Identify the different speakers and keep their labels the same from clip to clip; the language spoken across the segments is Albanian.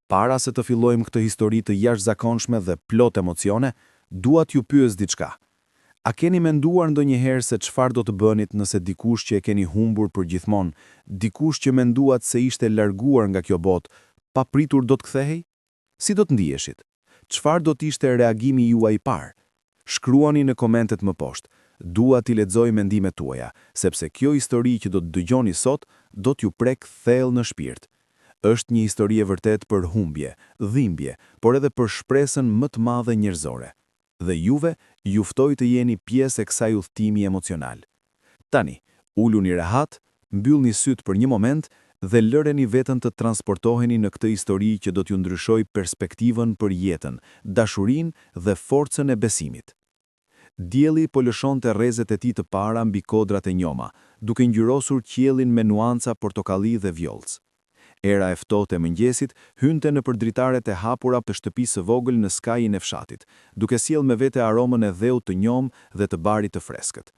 Speaker 1: Para se të fillojmë këtë histori të jashtëzakonshme dhe plot emocione, dua t'ju pyes diçka. A keni menduar ndonjëherë se çfarë do të bënit nëse dikush që e keni humbur përgjithmonë, dikush që menduat se ishte larguar nga kjo botë, papritur do të kthehej? Si do të ndiheshit? Çfarë do të ishte reagimi juaj i parë? Shkruani në komentet më poshtë. Dua t'i lexoj mendimet tuaja, sepse kjo histori që do të dëgjoni sot do t'ju prek thellë në shpirt. Është një histori e vërtet për humbje, dhimbje, por edhe për shpresën më të madhe njerëzore. Dhe juve, ju ftoj të jeni pjesë e kësaj udhtimi emocional. Tani, uluni rehat, mbyllni syt për një moment dhe lëreni veten të transportoheni në këtë histori që do t'ju ndryshojë perspektivën për jetën, dashurinë dhe forcën e besimit. Dielli po lëshonte rrezet e tij të para mbi kodrat e njoma, duke ngjyrosur qiellin me nuanca portokalli dhe vjollc. Era e ftohtë e mëngjesit hynte nëpër dritaret e hapura të shtëpisë së vogël në skajin e fshatit, duke sjellë me vete aromën e dheut të njom dhe të barit të freskët.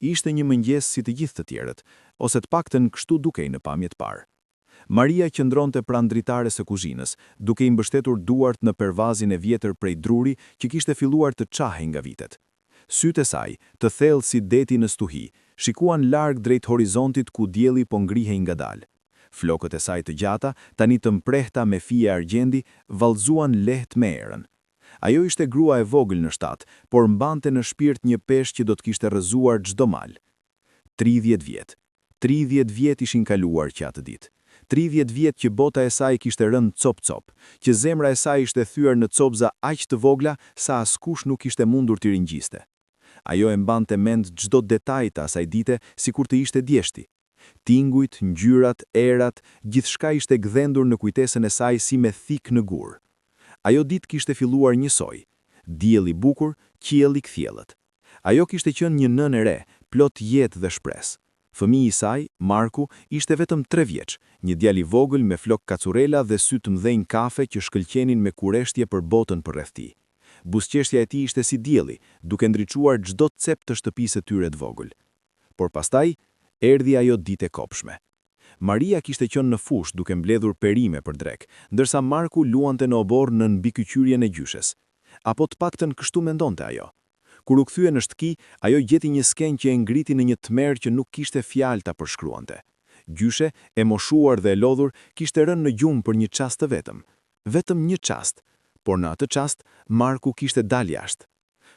Speaker 1: Ishte një mëngjes si të gjithë të tjerët, ose të paktën kështu dukej në pamjet parë. Maria qëndronte pranë dritares së kuzhinës, duke i mbështetur duart në pervazin e vjetër prej druri që kishte filluar të çahej nga vitet. Sytë e saj, të thellë si deti në stuhi, shikuan larg drejt horizontit ku dielli po ngrihej ngadalë. Flokët e saj të gjata, tani të mprehta me fije argjendi, vallëzuan lehtë me erën. Ajo ishte grua e vogël në shtat, por mbante në shpirt një peshë që do të kishte rrëzuar çdo mal. 30 vjet. 30 vjet ishin kaluar që atë ditë. 30 vjet që bota e saj kishte rënë cop-cop, që zemra e saj ishte thyer në copza aq të vogla sa askush nuk ishte mundur t'i ringjiste. Ajo e mbante mend çdo detaj të asaj dite sikur të ishte djeshti. Tingujt, ngjyrat, erat, gjithçka ishte gdhendur në kujtesën e saj si me thik në gur. Ajo ditë kishte filluar njësoj. Dielli i bukur, qielli i kthjellët. Ajo kishte qenë një nënë e re, plot jetë dhe shpresë. Fëmiji i saj, Marku, ishte vetëm 3 vjeç, një djalë i vogël me flok kacurela dhe sy të mdhenj kafe që shkëlqenin me kureshtje për botën përreth tij. Buzëqeshtja e tij ishte si dielli, duke ndriçuar çdo cep të shtëpisë së tyre të vogël. Por pastaj erdhi ajo ditë e kopshme. Maria kishte qenë në fush duke mbledhur perime për drek, ndërsa Marku luante në obor në mbikyqyrjen e gjyshes. Apo të paktën kështu mendonte ajo. Kur u kthye në shtëpi, ajo gjeti një skenjë që e ngriti në një tmerr që nuk kishte fjalë ta përshkruante. Gjyshe, e moshuar dhe e lodhur, kishte rënë në gjumë për një çast të vetëm. Vetëm një çast, por në atë çast Marku kishte dalë jashtë.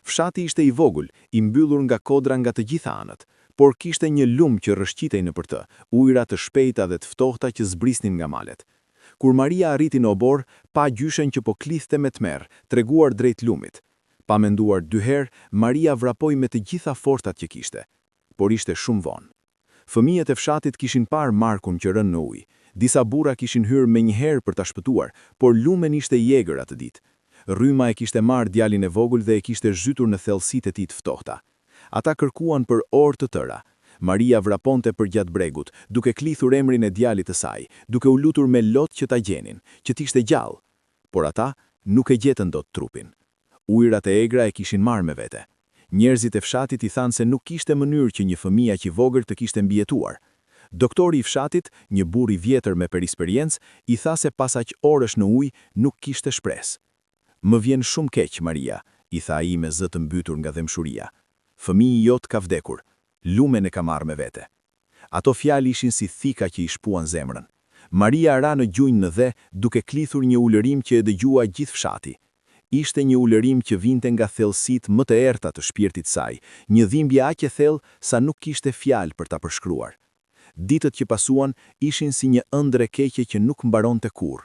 Speaker 1: Fshati ishte i vogël, i mbyllur nga kodra nga të gjitha anët, por kishte një lumë që rrëshqitej nëpër të, ujëra të shpejta dhe të ftohta që zbrisnin nga malet. Kur Maria arriti në obor, pa gjyshen që po klithte me tmerr, treguar drejt lumit. Pa menduar 2 herë, Maria vrapoi me të gjitha forcat që kishte, por ishte shumë vonë. Fëmijët e fshatit kishin parë Markun që rënë në ujë. Disa burra kishin hyrë menjëherë për ta shpëtuar, por lumen ishte i egër atë ditë. Rryma e kishte marrë djalin e vogël dhe e kishte zhytur në thellësitë e tij të ftohta. Ata kërkuan për orë të tëra. Maria vraponte për gjatë bregut, duke klithur emrin e djalit të saj, duke u lutur me lot që ta gjenin, që t'ishte gjallë. Por ata nuk e gjetën dot trupin. Ujërat e egra e kishin marrë me vete. Njerëzit e fshatit i thanë se nuk kishte mënyrë që një fëmijë aq i vogël të kishte mbijetuar. Doktori i fshatit, një burr i vjetër me perisperiencë, i tha se pas aq orësh në ujë nuk kishte shpresë. "Më vjen shumë keq, Maria," i tha ai me zë të mbytur nga dëmshuria. "Fëmiji jot ka vdekur, lumen e ka marrë me vete." Ato fjalë ishin si thika që i shpuan zemrën. Maria ra në gjunjë në dhe, duke klithur një ulërim që e dëgjua gjithë fshati. Ishte një ulërim që vinte nga thellësitë më të errta të shpirtit saj, një dhimbje aq e thellë sa nuk kishte fjalë për ta përshkruar. Ditët që pasuan ishin si një ëndër e keqe që nuk mbaronte kurrë.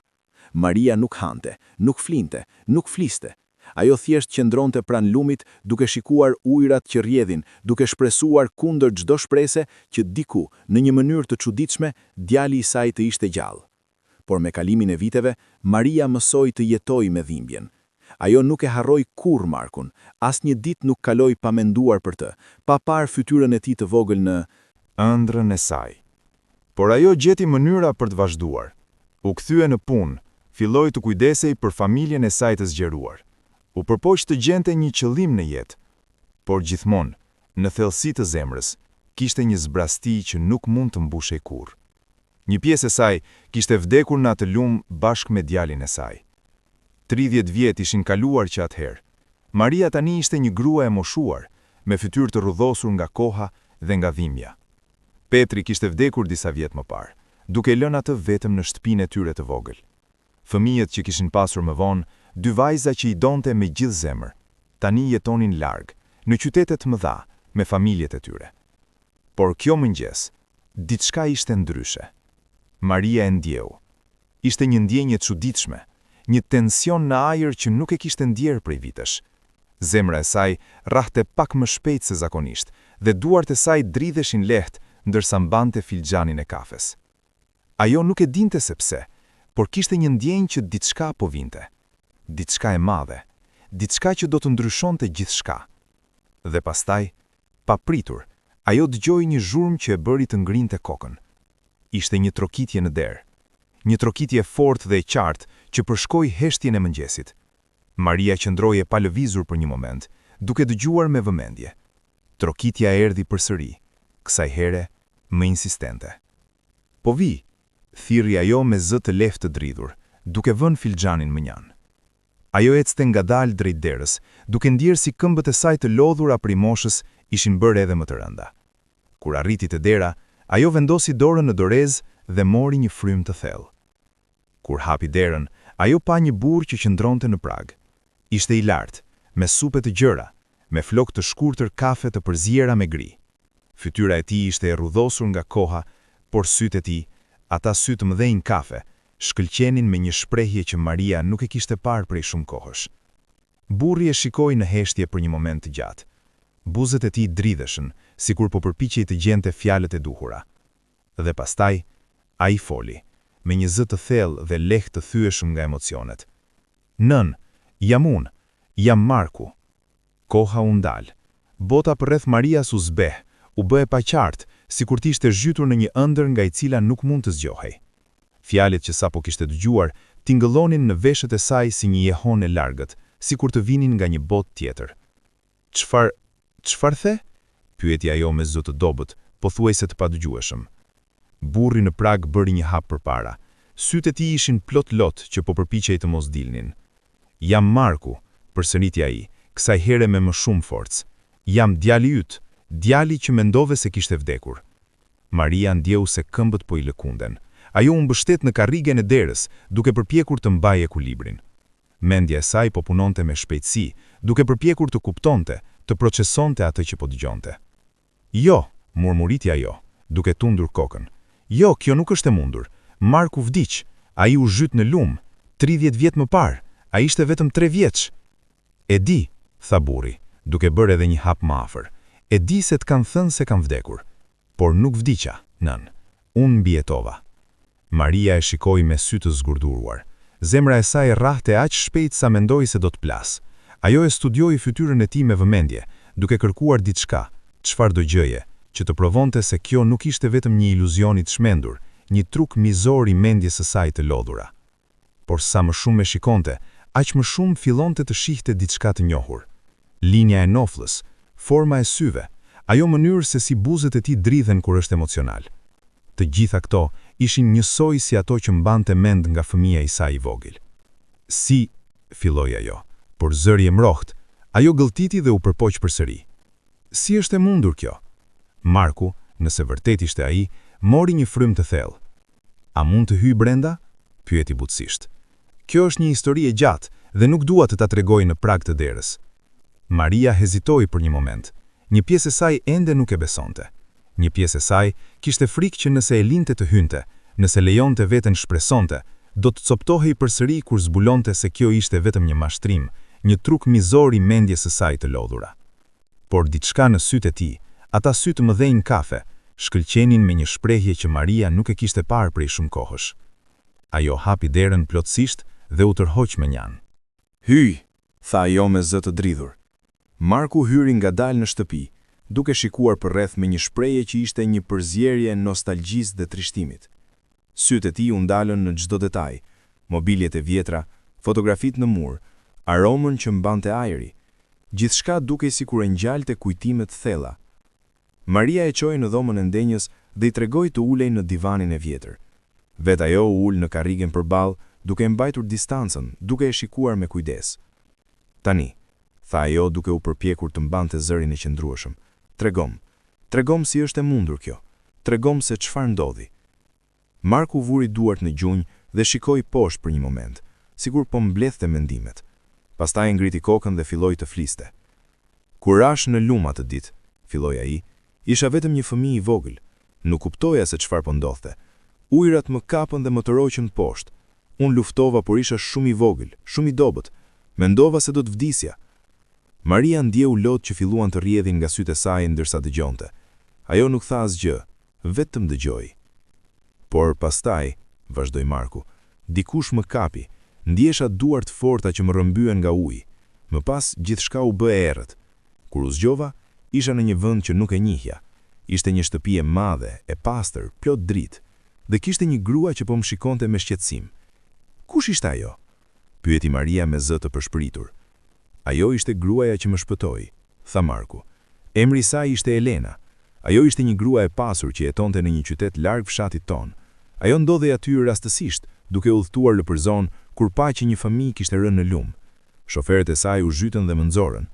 Speaker 1: Maria nuk hante, nuk flinte, nuk fliste. Ajo thjesht qëndronte pranë lumit, duke shikuar ujërat që rrjedhin, duke shpresuar kundër çdo shprese që diku, në një mënyrë të çuditshme, djali i saj të ishte gjallë. Por me kalimin e viteve, Maria mësoi të jetojë me dhimbjen. Ajo nuk e harroi kurrë Markun, asnjë ditë nuk kaloi pa menduar për të, pa parë fytyrën e tij të vogël në ëndrrën e saj. Por ajo gjeti mënyra për të vazhduar. U kthye në punë, filloi të kujdesej për familjen e saj të zgjeruar. U përpoq të gjente një qëllim në jetë, por gjithmonë, në thellësi të zemrës, kishte një zbrasti që nuk mund të mbushej kurrë.
Speaker 2: Një pjesë e saj kishte vdekur në atë lumë bashkë me djalin e saj. 30 vjet ishin kaluar që atëherë. Maria tani ishte një grua e moshuar, me fytyrë të rrudhosur nga koha dhe nga dhimbja. Petri kishte vdekur disa vjet më parë, duke lënë atë vetëm në shtëpinë e tyre të vogël. Fëmijët që kishin pasur më vonë, 2 vajza që i donte me gjithë zemër, tani jetonin larg, në qytete të mëdha, me familjet e tyre. Por kjo mëngjes, diçka ishte ndryshe. Maria e ndjeu. Ishte një ndjenjë e çuditshme, një tension në ajër që nuk e kishte ndjerë prej vitesh. Zemra e saj rrahte pak më shpejt se zakonisht, dhe duart e saj dridheshin lehtë ndërsa mbante filxhanin e kafes. Ajo nuk e dinte se pse, por kishte një ndjenjë që diçka po vinte. Diçka e madhe, diçka që do të ndryshonte gjithçka. Dhe pastaj, pa pritur, ajo dëgjoi një zhurmë që e bëri të ngrinte kokën. Ishte një trokitje në derë, një trokitje fortë dhe e qartë që përshkoi heshtjen e mëngjesit. Maria qëndroi e palëvizur për një moment, duke dëgjuar me vëmendje. Trokitja erdhi përsëri, kësaj here më insistente. Po vi, thirrri ajo me zë të lehtë të dridhur, duke vënë filxhanin më njanë. Ajo ecte ngadalë drejt derës, duke ndjerë si këmbët e saj të lodhura prej moshës ishin bërë edhe më të rënda. Kur arriti te dera, ajo vendosi dorën në dorez dhe mori një frym të thellë. Kur hapi derën, ajo pa një burr që qëndronte në prag. Ishte i lartë, me supe të gjëra, me flokë të shkurtër kafe të përziera me gri. Fytyra e tij ishte e rrudhosur nga koha, por sytë e tij, ata sy të mëdhenj kafe, shkëlqenin me një shprehje që Maria nuk e kishte parë prej shumë kohësh. Burri e shikoi në heshtje për një moment të gjatë. Buzët e tij dridheshin, sikur po përpiqej të gjente fjalët e duhura. Dhe pastaj, ai foli, me një zë të thellë dhe lehtë të thyeshëm nga emocionet. Nën, jam unë, jam Marku. Koha u ndal. Bota përreth Marias u zbeh, u bë e paqartë, sikur të ishte zhytur në një ëndër nga i cila nuk mund të zgjohej. Fjalët që sapo kishte dëgjuar tingëllonin në veshët e saj si një jehon e largët, sikur të vinin nga një botë tjetër. Çfarë the? Pyeti ajo me zë të dobët, pothuajse të padëgjueshëm. Burri në prag bëri një hap përpara. Sytë e tij ishin plot lot që po përpiqej të mos dilnin. Jam Marku, përsëriti ai, kësaj here me më shumë forcë. Jam djali yt, djali që mendove se kishte vdekur. Maria ndjeu se këmbët po i lëkunden. Ajo u mbështet në karrigen e derës, duke përpjekur të mbajë ekuilibrin. Mendja e saj po punonte me shpejtësi, duke përpjekur të kuptonte, të procesonte atë që po dëgjonte. Jo, murmuriti ajo, duke tundur kokën. Jo, kjo nuk është e mundur. Marku vdiq, ai u zhyt në lumë, 30 vjet më parë, ai ishte vetëm 3 vjeç. E di, tha burri, duke bërë edhe një hap më afër. E di se të kanë thënë se kam vdekur, por nuk vdiqa, nën. Unë mbijetova. Maria e shikoi me sy të zgurduar. Zemra e saj rrahte aq shpejt sa mendoi se do të plas. Ajo e studioi fytyrën e tij me vëmendje, duke kërkuar diçka, çfarëdo gjëje, që të provonte se kjo nuk ishte vetëm një iluzion i shmendur, një truk mizor i mendjes së saj të lodhura. Por sa më shumë e shikonte, aq më shumë fillonte të shihte diçka të njohur. Linja e noflës, forma e syve, ajo mënyrë se si buzët e tij dridhen kur është emocional. Të gjitha këto ishin njësoj si ato që mbante mend nga fëmia i saj i vogël. Si, filloi ajo, por zëri e mroht, ajo gëlltiti dhe u përpoq përsëri. Si është e mundur kjo? Marku, nëse vërtet ishte ai, mori një frym të thellë. A mund të hyj brenda? Pyeti butësisht. Kjo është një histori e gjatë dhe nuk dua të ta tregoj në prag të derës. Maria hezitoi për një moment. Një pjesë e saj ende nuk e besonte. Një pjesë e saj kishte frikë që nëse e linte të hynte, nëse lejonte veten shpresonte, do të coptohej përsëri kur zbulonte se kjo ishte vetëm një mashtrim, një truk mizor i mendjes së saj të lodhura. Por diçka në sytë e tij, ata sy të mëdhenj kafe, shkëlqenin me një shprehje që Maria nuk e kishte parë prej shumë kohësh. Ajo hapi derën plotësisht dhe u tërhoq me njan.
Speaker 1: Hyj, tha ajo me zë të dridhur. Marku hyri ngadalë në shtëpi, duke shikuar përreth me një shprehje që ishte një përzierje nostalgjisë dhe trishtimit. Sytë e tij u ndalën në çdo detaj, mobiljet e vjetra, fotografitë në mur, aromën që mbante ajri, gjithçka dukej sikur e ngjalte kujtime të thella. Maria e çoi në dhomën e ndenjës dhe i tregoi të ulej në divanin e vjetër, Vet ajo u ul në karrigen përballë, duke mbajtur distancën, duke e shikuar me kujdes. Tani, tha ajo duke u përpjekur të mbante zërin e qëndrueshëm. Tregom si është e mundur kjo. Tregom se çfarë ndodhi. Marku vuri duart në gjunjë dhe shikoi poshtë për një moment, sigur po mbledhte mendimet. Pastaj ngriti kokën dhe filloi të fliste. Kur rash në lum atë ditë, filloi ai, isha vetëm një fëmijë i vogël. Nuk kuptoja se çfarë po ndodhte. Ujërat më kapën dhe më tërhoqën poshtë. Unë luftova, por isha shumë i vogël, shumë i dobët. Mendova se do të vdisja. Maria ndjeu lot që filluan të rrjedhin nga sytë e saj ndërsa dëgjonte. Ajo nuk tha asgjë, vetëm dëgjoi. Por pastaj, vazhdoi Marku, dikush më kapi, ndjesha duart forta që më rrëmbyen nga uji. Më pas gjithçka u bë e errët. Kur u zgjova, isha në një vend që nuk e njihja. Ishte një shtëpi e madhe, e pastër, plot dritë, dhe kishte një grua që po më shikonte me shqetësim. Kush ishte ajo? Pyeti Maria me zë të përshpëritur. Ajo ishte gruaja që më shpëtoi, tha Marku. Emri i saj ishte Elena. Ajo ishte një grua e pasur që jetonte në një qytet larg fshatit ton. Ajo ndodhej aty rastësisht, duke udhëtuar lëpërzon kur pa që një fëmijë kishte rënë në lum. Shoferët e saj u zhytën dhe më nxorën.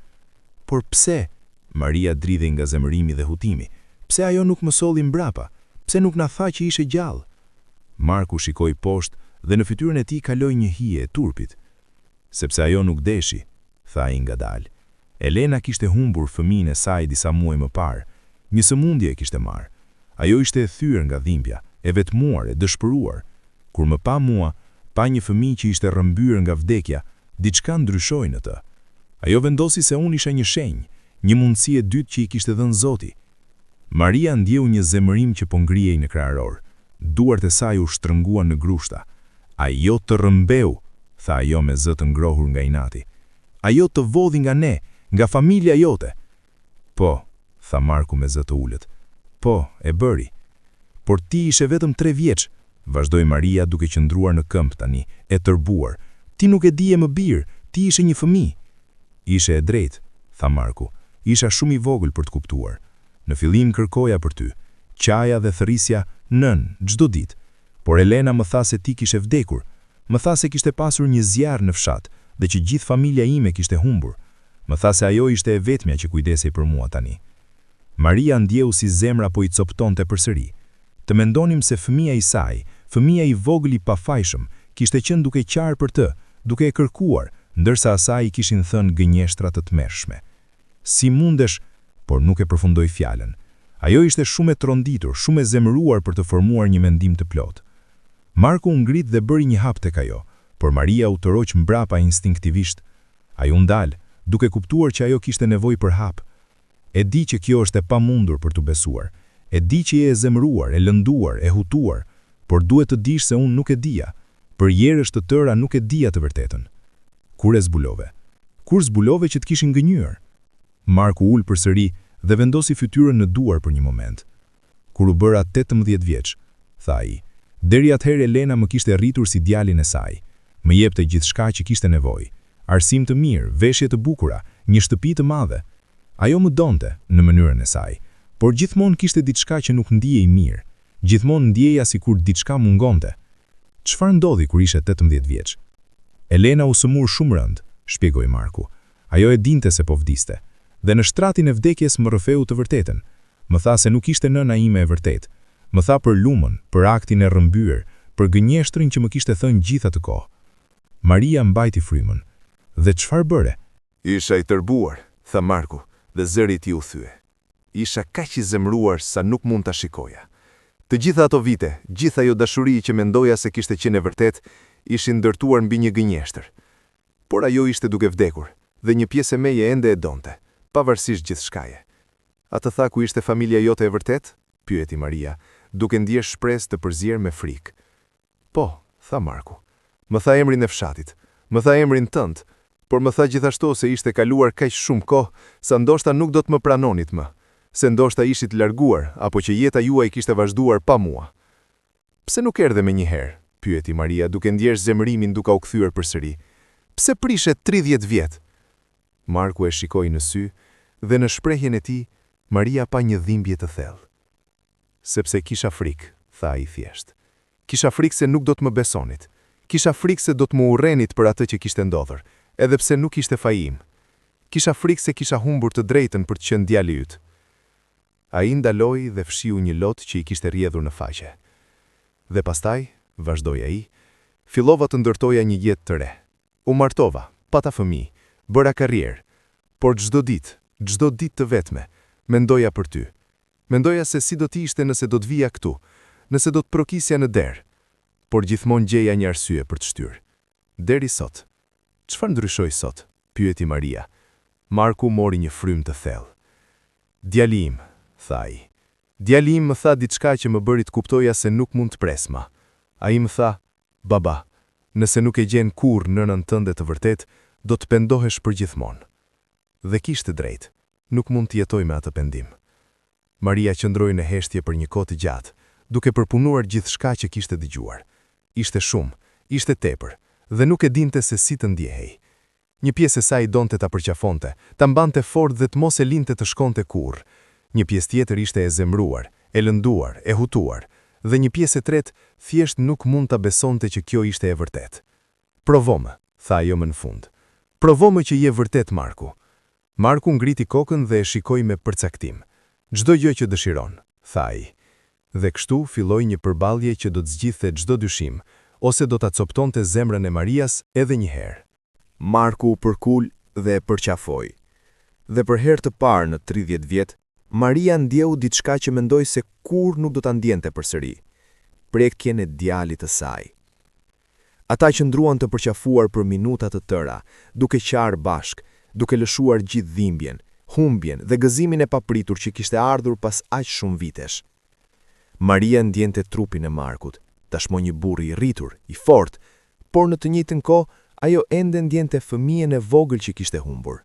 Speaker 1: Por pse? Maria dridhej nga zemërimi dhe hutimi. Pse ajo nuk më solli mbrapa? Pse nuk na tha që ishe gjallë? Marku shikoi poshtë dhe në fytyrën e tij kaloi një hije e turpit. Sepse ajo nuk deshi, tha ai ngadalë. Elena kishte humbur fëmijën e saj disa muaj më parë. Një sëmundje e kishte marrë. Ajo ishte e thyer nga dhimbja, e vetmuar, e dëshpëruar. Kur më pa mua, pa një fëmijë që ishte rrëmbyer nga vdekja, diçka ndryshoi në të. Ajo vendosi se unë isha një shenjë, një mundësi e dytë që i kishte dhënë Zoti. Maria ndjeu një zemërim që po ngrihej në krahëror. Duart e saj u shtrënguan në grushta. Ajo të rrëmbeu, tha ajo me zë të ngrohur nga inati. Ajo të vodhi nga ne, nga familja jote. Po, tha Marku me zë të ulët. Po, e bëri. Por ti ishe vetëm 3 vjeç, vazhdoi Maria duke qëndruar në këmbë tani, e tërbuar. Ti nuk e dije më birë, ti ishe një fëmijë. Ishe e drejtë, tha Marku. Isha shumë i vogël për të kuptuar. Në fillim kërkoja për ty, qaja dhe thërrisja çdo ditë. Por Elena më tha se ti kishe vdekur. Më tha se kishte pasur një zjarr në fshat dhe që gjithë familja ime kishte humbur. Më tha se ajo ishte e vetmja që kujdesej për mua tani. Maria ndjeu si zemra po i coptonte përsëri. Të mendonim se fëmia i saj, fëmia i vogël i pafajshëm, kishte qenë duke qarë për të, duke e kërkuar, ndërsa asaj i kishin thënë gënjeshtra të tmerrshme. Si mundesh, por nuk e përfundoi fjalën. Ajo ishte shumë e tronditur, shumë e zemëruar për të formuar një mendim të plot. Marku u ngrit dhe bëri një hap tek ajo, por Maria u tërhoq mbrapa instinktivisht. Ai u ndal, duke kuptuar që ajo kishte nevojë për hap. E di që kjo është e pamundur për të besuar. E di që je e zemëruar, e lënduar, e hutuar, por duhet të dish se unë nuk e dija. Për jerësh të tëra nuk e dija të vërtetën. Kur e zbulove? Kur zbulove që të kishin gënjur? Marku ul përsëri dhe vendosi fytyrën në duar për një moment. Kur u bëra 18 vjeç, tha ai, deri atëherë Elena më kishte rritur si djalin e saj. Më jepte gjithçka që kishte nevojë. Arsim të mirë, veshje të bukura, një shtëpi të madhe. Ajo më donte në mënyrën e saj, por gjithmonë kishte diçka që nuk ndihej mirë. Gjithmonë ndjeja sikur diçka mungonte. Çfarë ndodhi kur ishe 18 vjeç? Elena u sëmur shumë rënd, shpjegoi Marku. Ajo e dinte se po vdiste. Dhe në shtratin e vdekjes më rrëfeu të vërtetën. Më tha se nuk ishte nëna ime e vërtet. Më tha për lumën, për aktin e rrëmbyer, për gënjeshtrin që më kishte thënë gjithë atë kohë. Maria mbajti frymën. Dhe çfarë bëre?
Speaker 2: Isha i tërbuar, tha Marku, dhe zëri i tij u thye. Isha kaq i zemëruar sa nuk mund ta shikoja. Të gjitha ato vite, gjitha ajo dashuri që mendoja se kishte qenë e vërtet, ishin ndërtuar mbi një gënjeshtër. Por ajo ishte duke vdekur, dhe një pjesë e meje ende e donte, pavarësisht gjithçkaje. A të tha ku ishte familja jote e vërtet? Pyeti Maria, duke ndjesh shpresë të përzier me frikë. Po, tha Marku. Më tha emrin e fshatit, më tha emrin tënd, por më tha gjithashtu se ishte kaluar kaq shumë kohë sa ndoshta nuk do të më pranonit më, se ndoshta ishit larguar apo që jeta juaj kishte vazhduar pa mua. Pse nuk erdhe më njëherë? Pyeti Maria duke ndjesh zemërimin duke u kthyer përsëri. Pse prishet 30 vjet? Marku e shikoi në sy dhe në shprehjen e tij Maria pa një dhimbje të thellë. Sepse kisha frikë, tha ai thjesht.
Speaker 3: Kisha frikë se nuk do të më besonit. Kisha frikë se do të më urrenit për atë që kishte ndodhur, edhe pse nuk ishte faji im. Kisha frikë se kisha humbur të drejtën për të qenë djali yt. Ai ndaloi dhe fshiu një lot që i kishte rrjedhur në faqe. Dhe pastaj, vazhdoi ai, fillova të ndërtoja një jetë të re. U martova, pata fëmijë, bëra karrierë, por çdo ditë të vetme, mendoja për ty. Mendoja se si do të ishte nëse do të vija këtu, nëse do të prokisja në derë, por gjithmonë gjeja një arsye për të shtyrë. Deri sot. Çfarë ndryshoi sot? Pyeti Maria. Marku mori një frymë të thellë. Djali im, tha ai. Djali im më tha diçka që më bëri të kuptoja se nuk mund të presma. Ai më tha, baba, nëse nuk e gjen kurrë nënën tënde të vërtet, do të pendohesh përgjithmonë. Dhe kishte drejtë, nuk mund të jetoj me atë pendim. Maria qëndroi në heshtje për një kohë të gjatë, duke përpunuar gjithçka që kishte dëgjuar. Ishte shumë, ishte tepër, dhe nuk e dinte se si të ndjehej. Një pjesë e saj donte ta përqafonte, ta mbante fort dhe të mos e linte të shkonte kurrë. Një pjesë tjetër ishte e zemruar, e lënduar, e hutuar, dhe një pjesë e tretë thjesht nuk mund ta besonte që kjo ishte e vërtetë. Provome, tha ajo më në fund. Provome që je vërtet, Marku. Marku ngriti kokën dhe e shikoi me përcaktim. Çdo gjë që dëshiron, tha ai. Dhe kështu filloi një përballje që do të zgjidhte çdo dyshim, ose do ta coptonte zemrën e Marias edhe një herë.
Speaker 4: Marku u përkul dhe e përqafoi. Dhe për herë të parë në 30 vjet, Maria ndjeu diçka që mendoi se kurrë nuk do ta ndjente përsëri. Prekjen e djalit të saj. Ata qëndruan të përqafuar për minuta të tëra, duke qarë bashk, duke lëshuar gjithë dhimbjen, humbjen dhe gëzimin e papritur që kishte ardhur pas aq shumë vitesh. Maria ndjente trupin e Markut, tashmë një burr i rritur, i fortë, por në të njëjtën kohë ajo ende ndjente fëmijën e vogël që kishte humbur.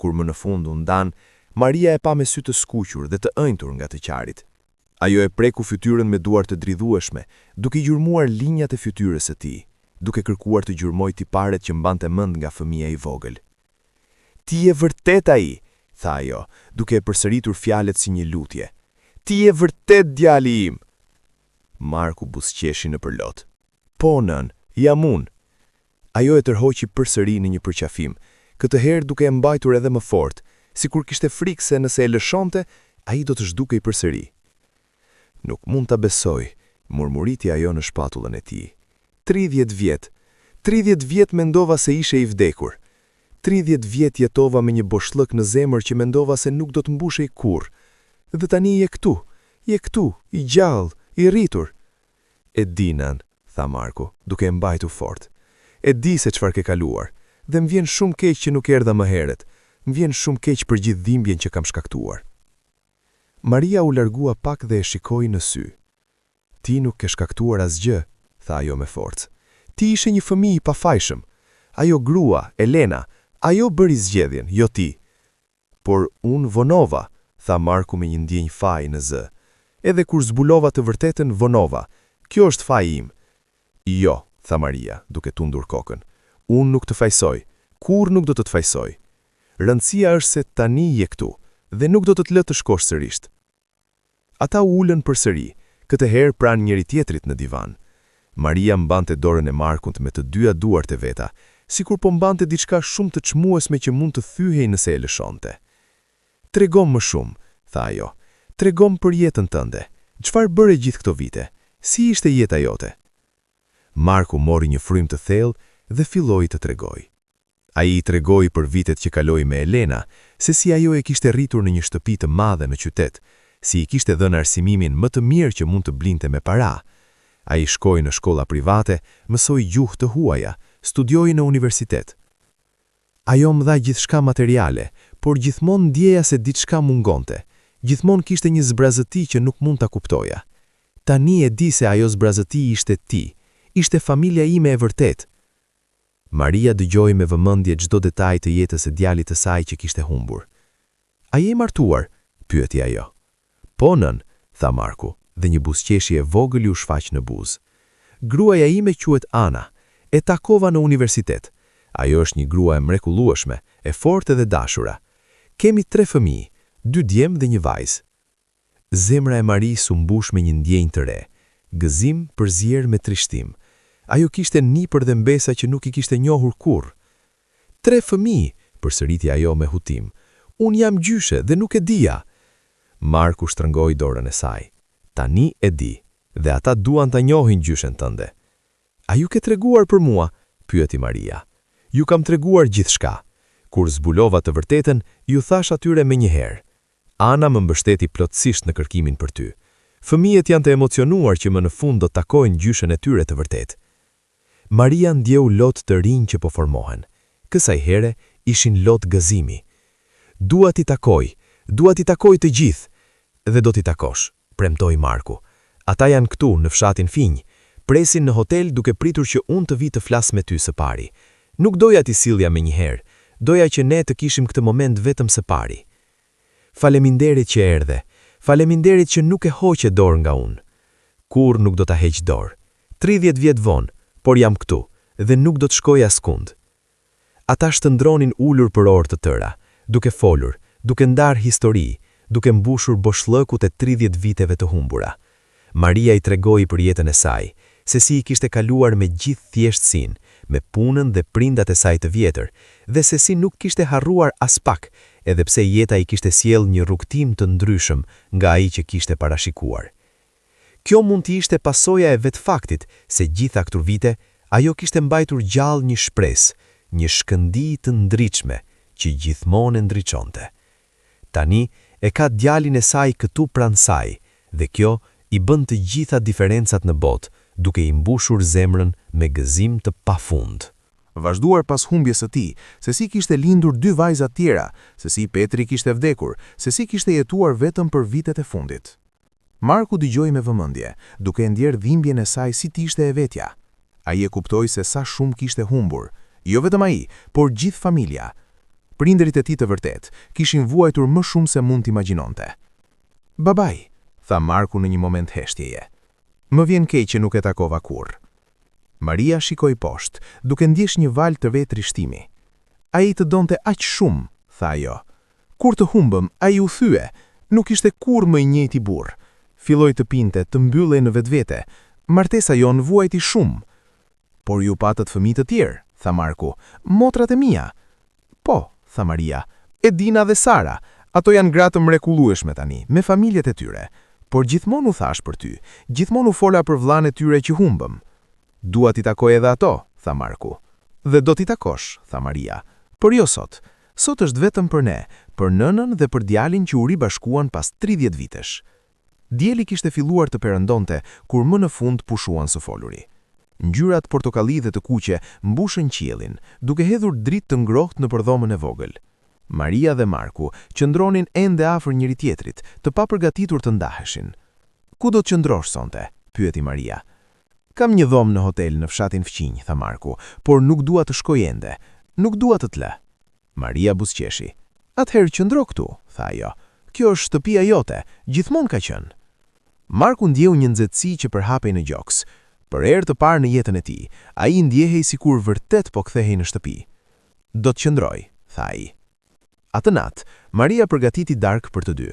Speaker 4: Kur më në fund u ndan, Maria e pa me sy të skuqur dhe të ënjtur nga të qarit. Ajo e preku fytyrën me duar të dridhueshme, duke gjurmuar linjat e fytyrës së tij, duke kërkuar të gjurmoj tiparet që mbante mend nga fëmia i vogël. Ti je vërtet ai, tha ajo, duke e përsëritur fjalët si një lutje. Ti je vërtet djali im. Marku buzëqeshi në përlot. Po nën, jam unë. Ajo e tërhoqi përsëri në një përqafim, këtë herë duke e mbajtur edhe më fort, sikur kishte frikë se nëse e lëshonte, ai do të zhdukej përsëri. Nuk mund ta besoj, murmuriti ajo në shpatullën e tij. 30 vjet mendova se ishe i vdekur. 30 vjet jetova me një boshllëk në zemër që mendova se nuk do të mbushej kurrë. Dhe tani je këtu, i gjallë, i rritur. E di nën, tha Marku, duke e mbajtur fort. E di se çfarë ke kaluar, dhe më vjen shumë keq që nuk erdha më herët. Më vjen shumë keq për gjithë dhimbjen që kam shkaktuar. Maria u largua pak dhe e shikoi në sy. Ti nuk ke shkaktuar asgjë, tha ajo me forcë. Ti ishe një fëmijë i pafajshëm. Ajo grua, Elena, ajo bëri zgjedhjen, jo ti. Por unë vonova, tha Marku me një ndjenjë faji në zë. Edhe kur zbulova të vërtetën, vonova. Kjo është faji im. Jo, tha Maria, duke tundur kokën. Unë nuk të fajsoj. Kur nuk do të fajsoj. Rëndësia është se tani je këtu, dhe nuk do të të lë të shkosh sërisht. Ata u ulën përsëri, këtë herë pranë njëri tjetrit në divan. Maria mbante dorën e Markut me të dyja duart e veta, sikur po mbante diçka shumë të çmuesme që mund të thyhej nëse e lëshonte. Tregom më shumë, tha ajo. Tregom për jetën tënde. Çfarë bëre gjithë këto vite? Si ishte jeta jote? Marku mori një frymë të thellë dhe filloi të tregojë. Ai i tregoi për vitet që kaloi me Elena, se si ajo e kishte rritur në një shtëpi të madhe në qytet, si i kishte dhënë arsimimin më të mirë që mund të blinte me para. Ai shkoi në shkolla private, mësoi gjuhë të huaja, studioi në universitet. Ajo më dha gjithçka materiale, por gjithmonë ndjeja se diçka mungonte. Gjithmonë kishte një zbrazëti që nuk mund ta kuptoja. Tani e di se ajo zbrazëti ishte ti, ishte familja ime e vërtet. Maria dëgjoi me vëmendje çdo detaj të jetës së djalit të saj që kishte humbur. A je martuar? Pyeti ajo. Po nën, tha Marku, dhe një buzëqeshje e vogël u shfaq në buzë. Gruaja ime quhet Ana, e takova në universitet. Ajo është një grua e mrekullueshme, e fortë dhe dashura. Kemi 3 fëmijë, 2 djem dhe një vajzë. Zemra e Marisë u mbush me një ndjenjë të re.
Speaker 3: Gëzim përzier me trishtim. Ajo kishte nipër dhe mbesa që nuk I kishte njohur kurrë. 3 fëmijë, përsëriti ajo me hutim. Unë jam gjyshe dhe nuk e dija. Marku shtrëngoi dorën e saj. Tani e di, dhe ata duan ta njohin gjyshen tënde. A ju ke treguar për mua? Pyeti Maria. Ju kam treguar gjithçka. Kur zbulova të vërtetën, ju thash atyre menjëherë. Ana më mbështeti plotësisht në kërkimin për ty. Fëmijët janë të emocionuar që më në fund do të takojnë gjyshen e tyre të vërtet. Maria ndjeu lot të rinj që po formohen. Kësaj here ishin lot gëzimi. Dua t'i takoj të gjithë. Dhe do t'i takosh, premtoi Marku. Ata janë këtu në fshatin Finj. Presin në hotel duke pritur që unë të vi të flas me ty së pari. Nuk doja t'i sillja menjëherë. Doja që ne të kishim këtë moment vetëm së pari. Faleminderit që erdhe. Faleminderit që nuk e hoqe dorë nga unë. Kur nuk do ta heq dorë. 30 vjet vonë, por jam këtu dhe nuk do të shkoj askund. Ata shtëndronin ulur për orë të tëra, duke folur, duke ndarë histori, duke mbushur boshllëkut e 30 viteve të humbura. Maria I tregoi për jetën e saj, se si I kishte kaluar me gjithë thjeshtësinë, me punën dhe prindat e saj të vjetër, dhe se si nuk kishte harruar as pak, edhe pse jeta I kishte sjell një rrugtim të ndryshëm nga ai që kishte parashikuar. Kjo mund të ishte pasoja e vetë faktit se gjitha këto vite ajo kishte mbajtur gjallë një shpresë, një shkëndi të ndritshme që gjithmonë e ndriçonte. Tani e ka djalin e saj këtu pranë saj, dhe kjo I bën të gjitha diferencat në botë, duke I mbushur zemrën me gëzim të pafund.
Speaker 1: Vazhduar pas humbjes së tij, se si kishte lindur 2 vajza tjera, se si Petri kishte vdekur, se si kishte jetuar vetëm për vitet e fundit. Marku dëgjoi me vëmendje, duke ndjer dhimbjen e saj si të ishte e vetja. Ai e kuptoi se sa shumë kishte humbur, jo vetëm ai, por gjithë familja. Prindërit e tij të vërtet kishin vuajtur më shumë se mund t'imagjinonte. Babai, tha Marku në një moment heshtjeje. Më vjen keq që nuk e takova kurrë. Maria shikoi poshtë, duke ndjesh një val të vet trishtimi. Ai të donte aq shumë, tha ajo. Kur të humbëm, ai u thye, nuk ishte kurrë më I njëjti burr. Filloi të pinte, të mbyllej në vetvete. Martesa jon vuajti shumë. Por ju patët fëmijë të tjerë, tha Marku. Motrat e mia. Po, tha Maria. Edina dhe Sara, ato janë gra të mrekullueshme tani, me familjet e tyre. Por gjithmonë u thash për ty, gjithmonë u fola për vllain e tyre që humbëm. Dua t'i takoj edhe ato, tha Marku. Dhe do t'i takosh, tha Maria. Por jo sot. Sot është vetëm për ne, për nënën dhe për djalin që u ribashkuan pas 30 vitesh. Dieli kishte filluar të perëndonte kur më në fund pushuan së foluri. Ngjyrat portokalli dhe të kuqe mbushën qiellin, duke hedhur dritë të ngrohtë në përdhomën e vogël. Maria dhe Marku qëndronin ende afër njëri tjetrit, të papërgatitur të ndaheshin. Ku do të qëndrosh sonte? Pyeti Maria. Kam një dhomë në hotel në fshatin Fqinj, tha Marku, por nuk dua të shkoj ende. Nuk dua të të lë. Maria buzëqeshi. Atëherë qëndro këtu, tha ajo. Kjo është shtëpia jote, gjithmonë ka qenë. Marku ndjeu një nxehtësi që përhapej në gjoks. Për herë të parë në jetën e tij, ai ndjehej sikur vërtet po kthehej në shtëpi. Do të qëndroj, tha ai. Atë natë, Maria përgatiti darkë për të dy.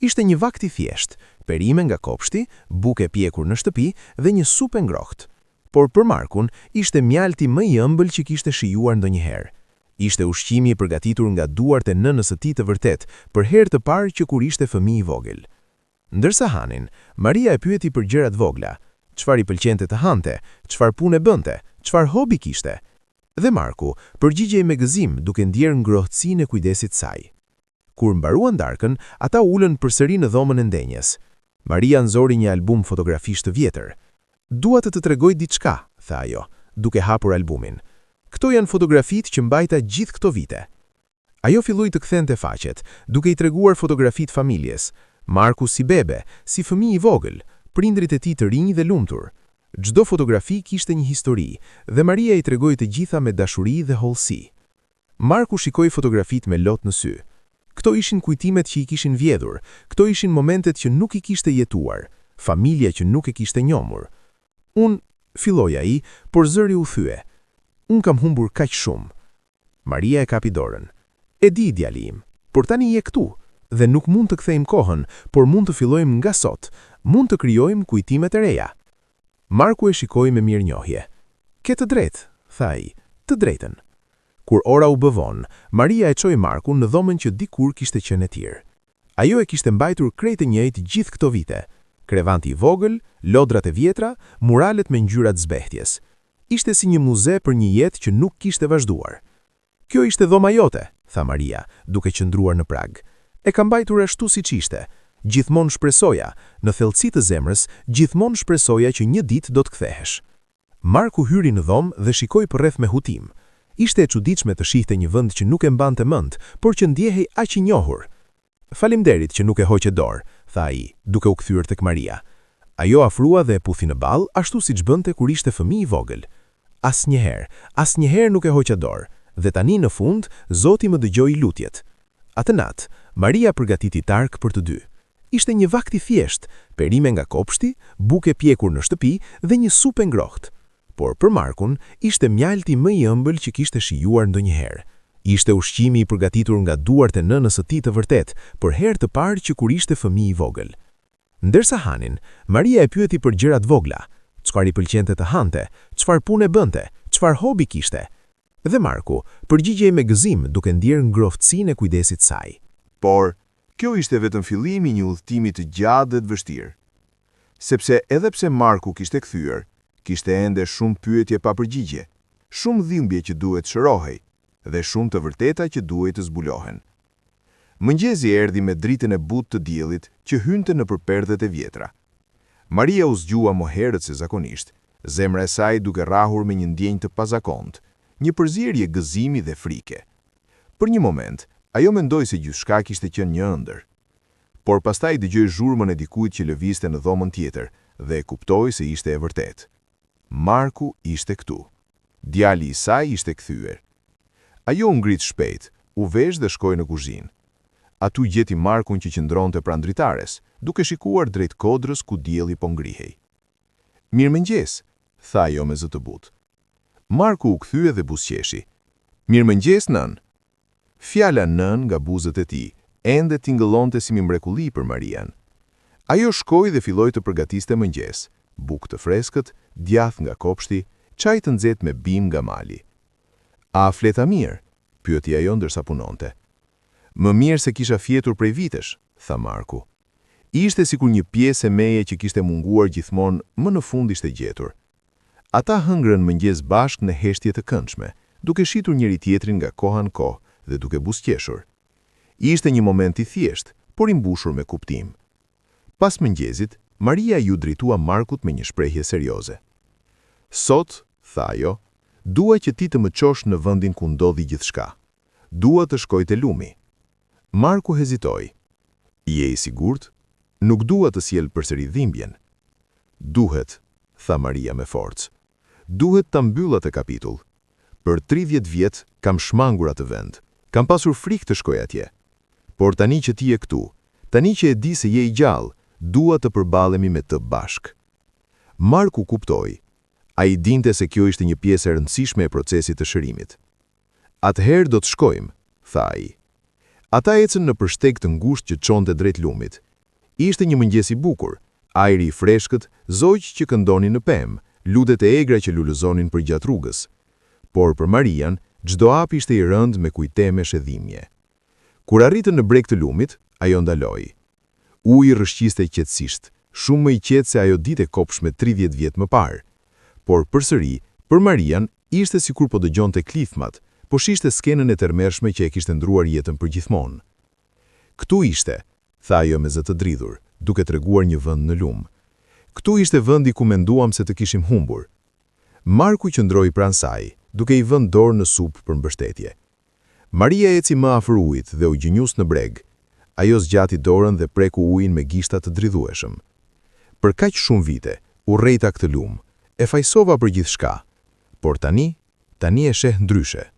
Speaker 1: Ishte një vakt I thjesht, perime nga kopshti, bukë e pjekur në shtëpi dhe një supë ngrohtë. Por për Markun ishte mjalti më I ëmbël që kishte shijuar ndonjëherë. Ishte ushqimi I përgatitur nga duart e nënës së tij të vërtet, për herë të parë që kur ishte fëmijë I vogël. Ndërsa hanin, Maria e pyeti për gjërat vogla, çfarë I pëlqente të hante, çfarë punë bënte, çfarë hobi kishte. Dhe Marku përgjigjej me gëzim duke ndjer ngrohtësinë e kujdesit saj. Kur mbaruan darkën, ata ulën përsëri në dhomën e ndenjes. Maria nxori një album fotografish të vjetër. Dua të tregoj diçka, tha ajo, duke hapur albumin. Këto janë fotografitë që mbajta gjithë këto vite. Ajo filloi të kthente faqet, duke I treguar fotografitë familjes. Marku si bebe, si fëmijë I vogël, prindrit e tij të rinj dhe lumtur. Çdo fotografi kishte një histori, dhe Maria I tregoi të gjitha me dashuri dhe hollësi. Marku shikoi fotografitë me lot në sy. Këto ishin kujtimet që I kishin vjedhur, këto ishin momentet që nuk I kishte jetuar, familja që nuk e kishte njohur. Filloi ai, por zëri u thye. Unë kam humbur kaq shumë. Maria e kapi dorën. E di, djali im, por tani je këtu, dhe nuk mund të kthejmë kohën, por mund të fillojmë nga sot, mund të krijojmë kujtimet e reja.
Speaker 3: Marku e shikoi me mirënjohje. "Ke të drejtë," tha ai, "të drejtën." Kur ora u bë vonë, Maria e çoi Markun në dhomën që dikur kishte qenë e tir. Ajo e kishte mbajtur krejt e njëjtë gjithë këto vite. Krevanti i vogël, lodrat e vjetra, muralet me ngjyra të zbehtjes. Ishte si një muze për një jetë që nuk kishte vazhduar. "Kjo ishte dhoma jote," tha Maria, duke qëndruar në prag. "E kam mbajtur ashtu siç ishte. Gjithmonë shpresoja, në thellësi të zemrës, gjithmonë shpresoja që një ditë do të kthehesh." Marku hyri në dhomë dhe shikoi përreth me hutim. Ishte e çuditshme të shihte një vend që nuk e mbante mend, por që ndjehej aq i njohur. "Faleminderit që nuk e hoqe dorë," tha ai, duke u kthyer tek Maria. Ajo afrua dhe e puthi në ball, ashtu siç bënte kur ishte fëmijë i vogël. Asnjëherë nuk e hoqa dorë, dhe tani në fund Zoti më dëgjoi lutjet. Atë natë, Maria përgatiti targ për të dy. Ishte një vakt i thjesht, perime nga kopshti, buke pjekur në shtëpi dhe një supë ngrohtë. Por për Markun ishte mjalti më i ëmbël që kishte shijuar ndonjëherë. Ishte ushqimi i përgatitur nga duart e nënës së tij të vërtet, për herë të parë që kur ishte fëmijë i vogël. Ndërsa hanin, Maria e pyeti për gjërat vogla, çfarë i pëlqente të hante, çfarë pune bënte, çfarë hobi kishte. Dhe Marku përgjigjej me gëzim duke ndier ngrohtësinë e kujdesit saj.
Speaker 2: Por, kjo ishte vetëm fillimi i një udhëtimi të gjatë dhe të vështirë. Sepse edhe pse Marku kishte kthyer, kishte ende shumë pyetje pa përgjigje, shumë dhimbje që duhet shërohej, dhe shumë të vërteta që duhet të zbulohen. Mëngjesi erdhi me dritën e butë të diellit që hynte në përperdhet e vjetra. Maria u zgjua më herët se zakonisht, zemra e saj duke rrahur me një ndjenjë të pazakontë, një përzierje gëzimi dhe frike. Për një moment, ajo mendoi se gjithçka kishte qenë një ëndër. Por pastaj dëgjoi zhurmën e dikujt që lëvizte në dhomën tjetër dhe e kuptoi se ishte e vërtetë. Marku ishte këtu. Djali i saj ishte kthyer. Ajo u ngrit shpejt, u vesh dhe shkoi në kuzhinë. Atu gjeti Markun që qëndronte pranë dritares, duke shikuar drejt kodrës ku dielli po ngrihej. "Mirëmëngjes," tha ajo me zë të butë. Marku u kthye dhe buzëqeshi. "Mirëmëngjes, nën." Fjala nën nga buzët e tij ende tingëllonte si mrekulli për Marian. Ajo shkoi dhe filloi të përgatiste mëngjes, bukë të freskët, djath nga kopshti, çaj të nxehtë me bim nga mali. "A fleta mirë?" pyeti ajo ndërsa punonte. "Më mirë se kisha fjetur prej vitesh," tha Marku. Ishte sikur një pjesë e meje që kishte munguar gjithmonë, më në fund ishte gjetur. Ata hëngrën mëngjes bashkë në heshtje të këndshme, duke shitur njëri tjetrin nga koha në kohë dhe duke buzëqeshur. Ishte një moment i thjesht, por i mbushur me kuptim. Pas mëngjesit, Maria ju dritua Markut me një shprehje serioze. "Sot," tha ajo, "dua që ti të më çosh në vendin ku ndodhi gjithçka. Dua të shkoj te lumi." Marku hezitoi. "Je i sigurt? Nuk dua të sjell përsëri dhimbjen." "Duhet," tha Maria me forcë. "Duhet ta mbyll atë kapitull. Për 30 vjet kam shmangur atë vend. Kam pasur frikë të shkoj atje. Por tani që ti je këtu, tani që e di se je i gjallë, dua të përballemi me të bashk." Marku kuptoi. Ai dinte se kjo ishte një pjesë e rëndësishme e procesit të shërimit. "Atëherë do të shkojmë," tha ai. Ata ecën në përshteg të ngushtë që çonte drejt lumit. Ishte një mëngjes i bukur, ajri i freskët, zogj që këndonin në pemë, ludet e egra që lulëzonin përgjatë rrugës. Por për Marian, çdo hap ishte i rënd me kujtemesh e dhimbje. Kur arritën në breg të lumit, ajo ndaloi. Uji rrëshqiste qetësisht, shumë më i qetë se ajo ditë e kopshme 30 vjet më parë. Por përsëri, për Marian, ishte sikur po dëgjonte klithmat, po shihte skenën e tërmershme që e kishte ndruar jetën përgjithmonë. "Ktu ishte," tha ajo me zë të dridhur, duke treguar një vend në lum. "Ktu ishte vendi ku menduam se të kishim humbur." Marku qëndroi pranë saj, duke i vënë dorë në supë për mbështetje. Maria eci më afër ujit dhe u gjinjus në breg. Ajo zgjati dorën dhe preku ujin me gishta të dridhueshëm. "Për kaq shumë vite, u rrejta këtë lum, e fajsova për gjithçka, por tani e sheh ndryshe."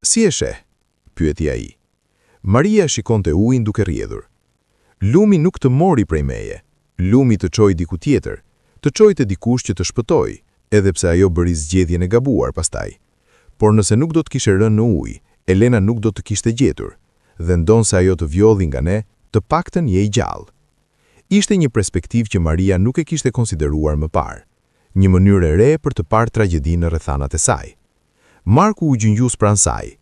Speaker 2: "Si e sheh?" pyeti ai. Maria shikonte ujin duke rrjedhur. "Lumi nuk të mori prej meje. Lumi të çoi diku tjetër, të çoi te dikush që të shpëtoi, edhe pse ajo bëri zgjedhjen e gabuar pastaj. Por nëse nuk do të kishe rënë në ujë, Elena nuk do të kishte gjetur, dhe ndonse se ajo të vjodhi nga ne, të paktën je i gjallë." Ishte një perspektivë që Maria nuk e kishte konsideruar më parë.
Speaker 3: një mënyrë e re për të parë tragjedinë në rrethanat e saj. Marku u gjunjus pranë saj.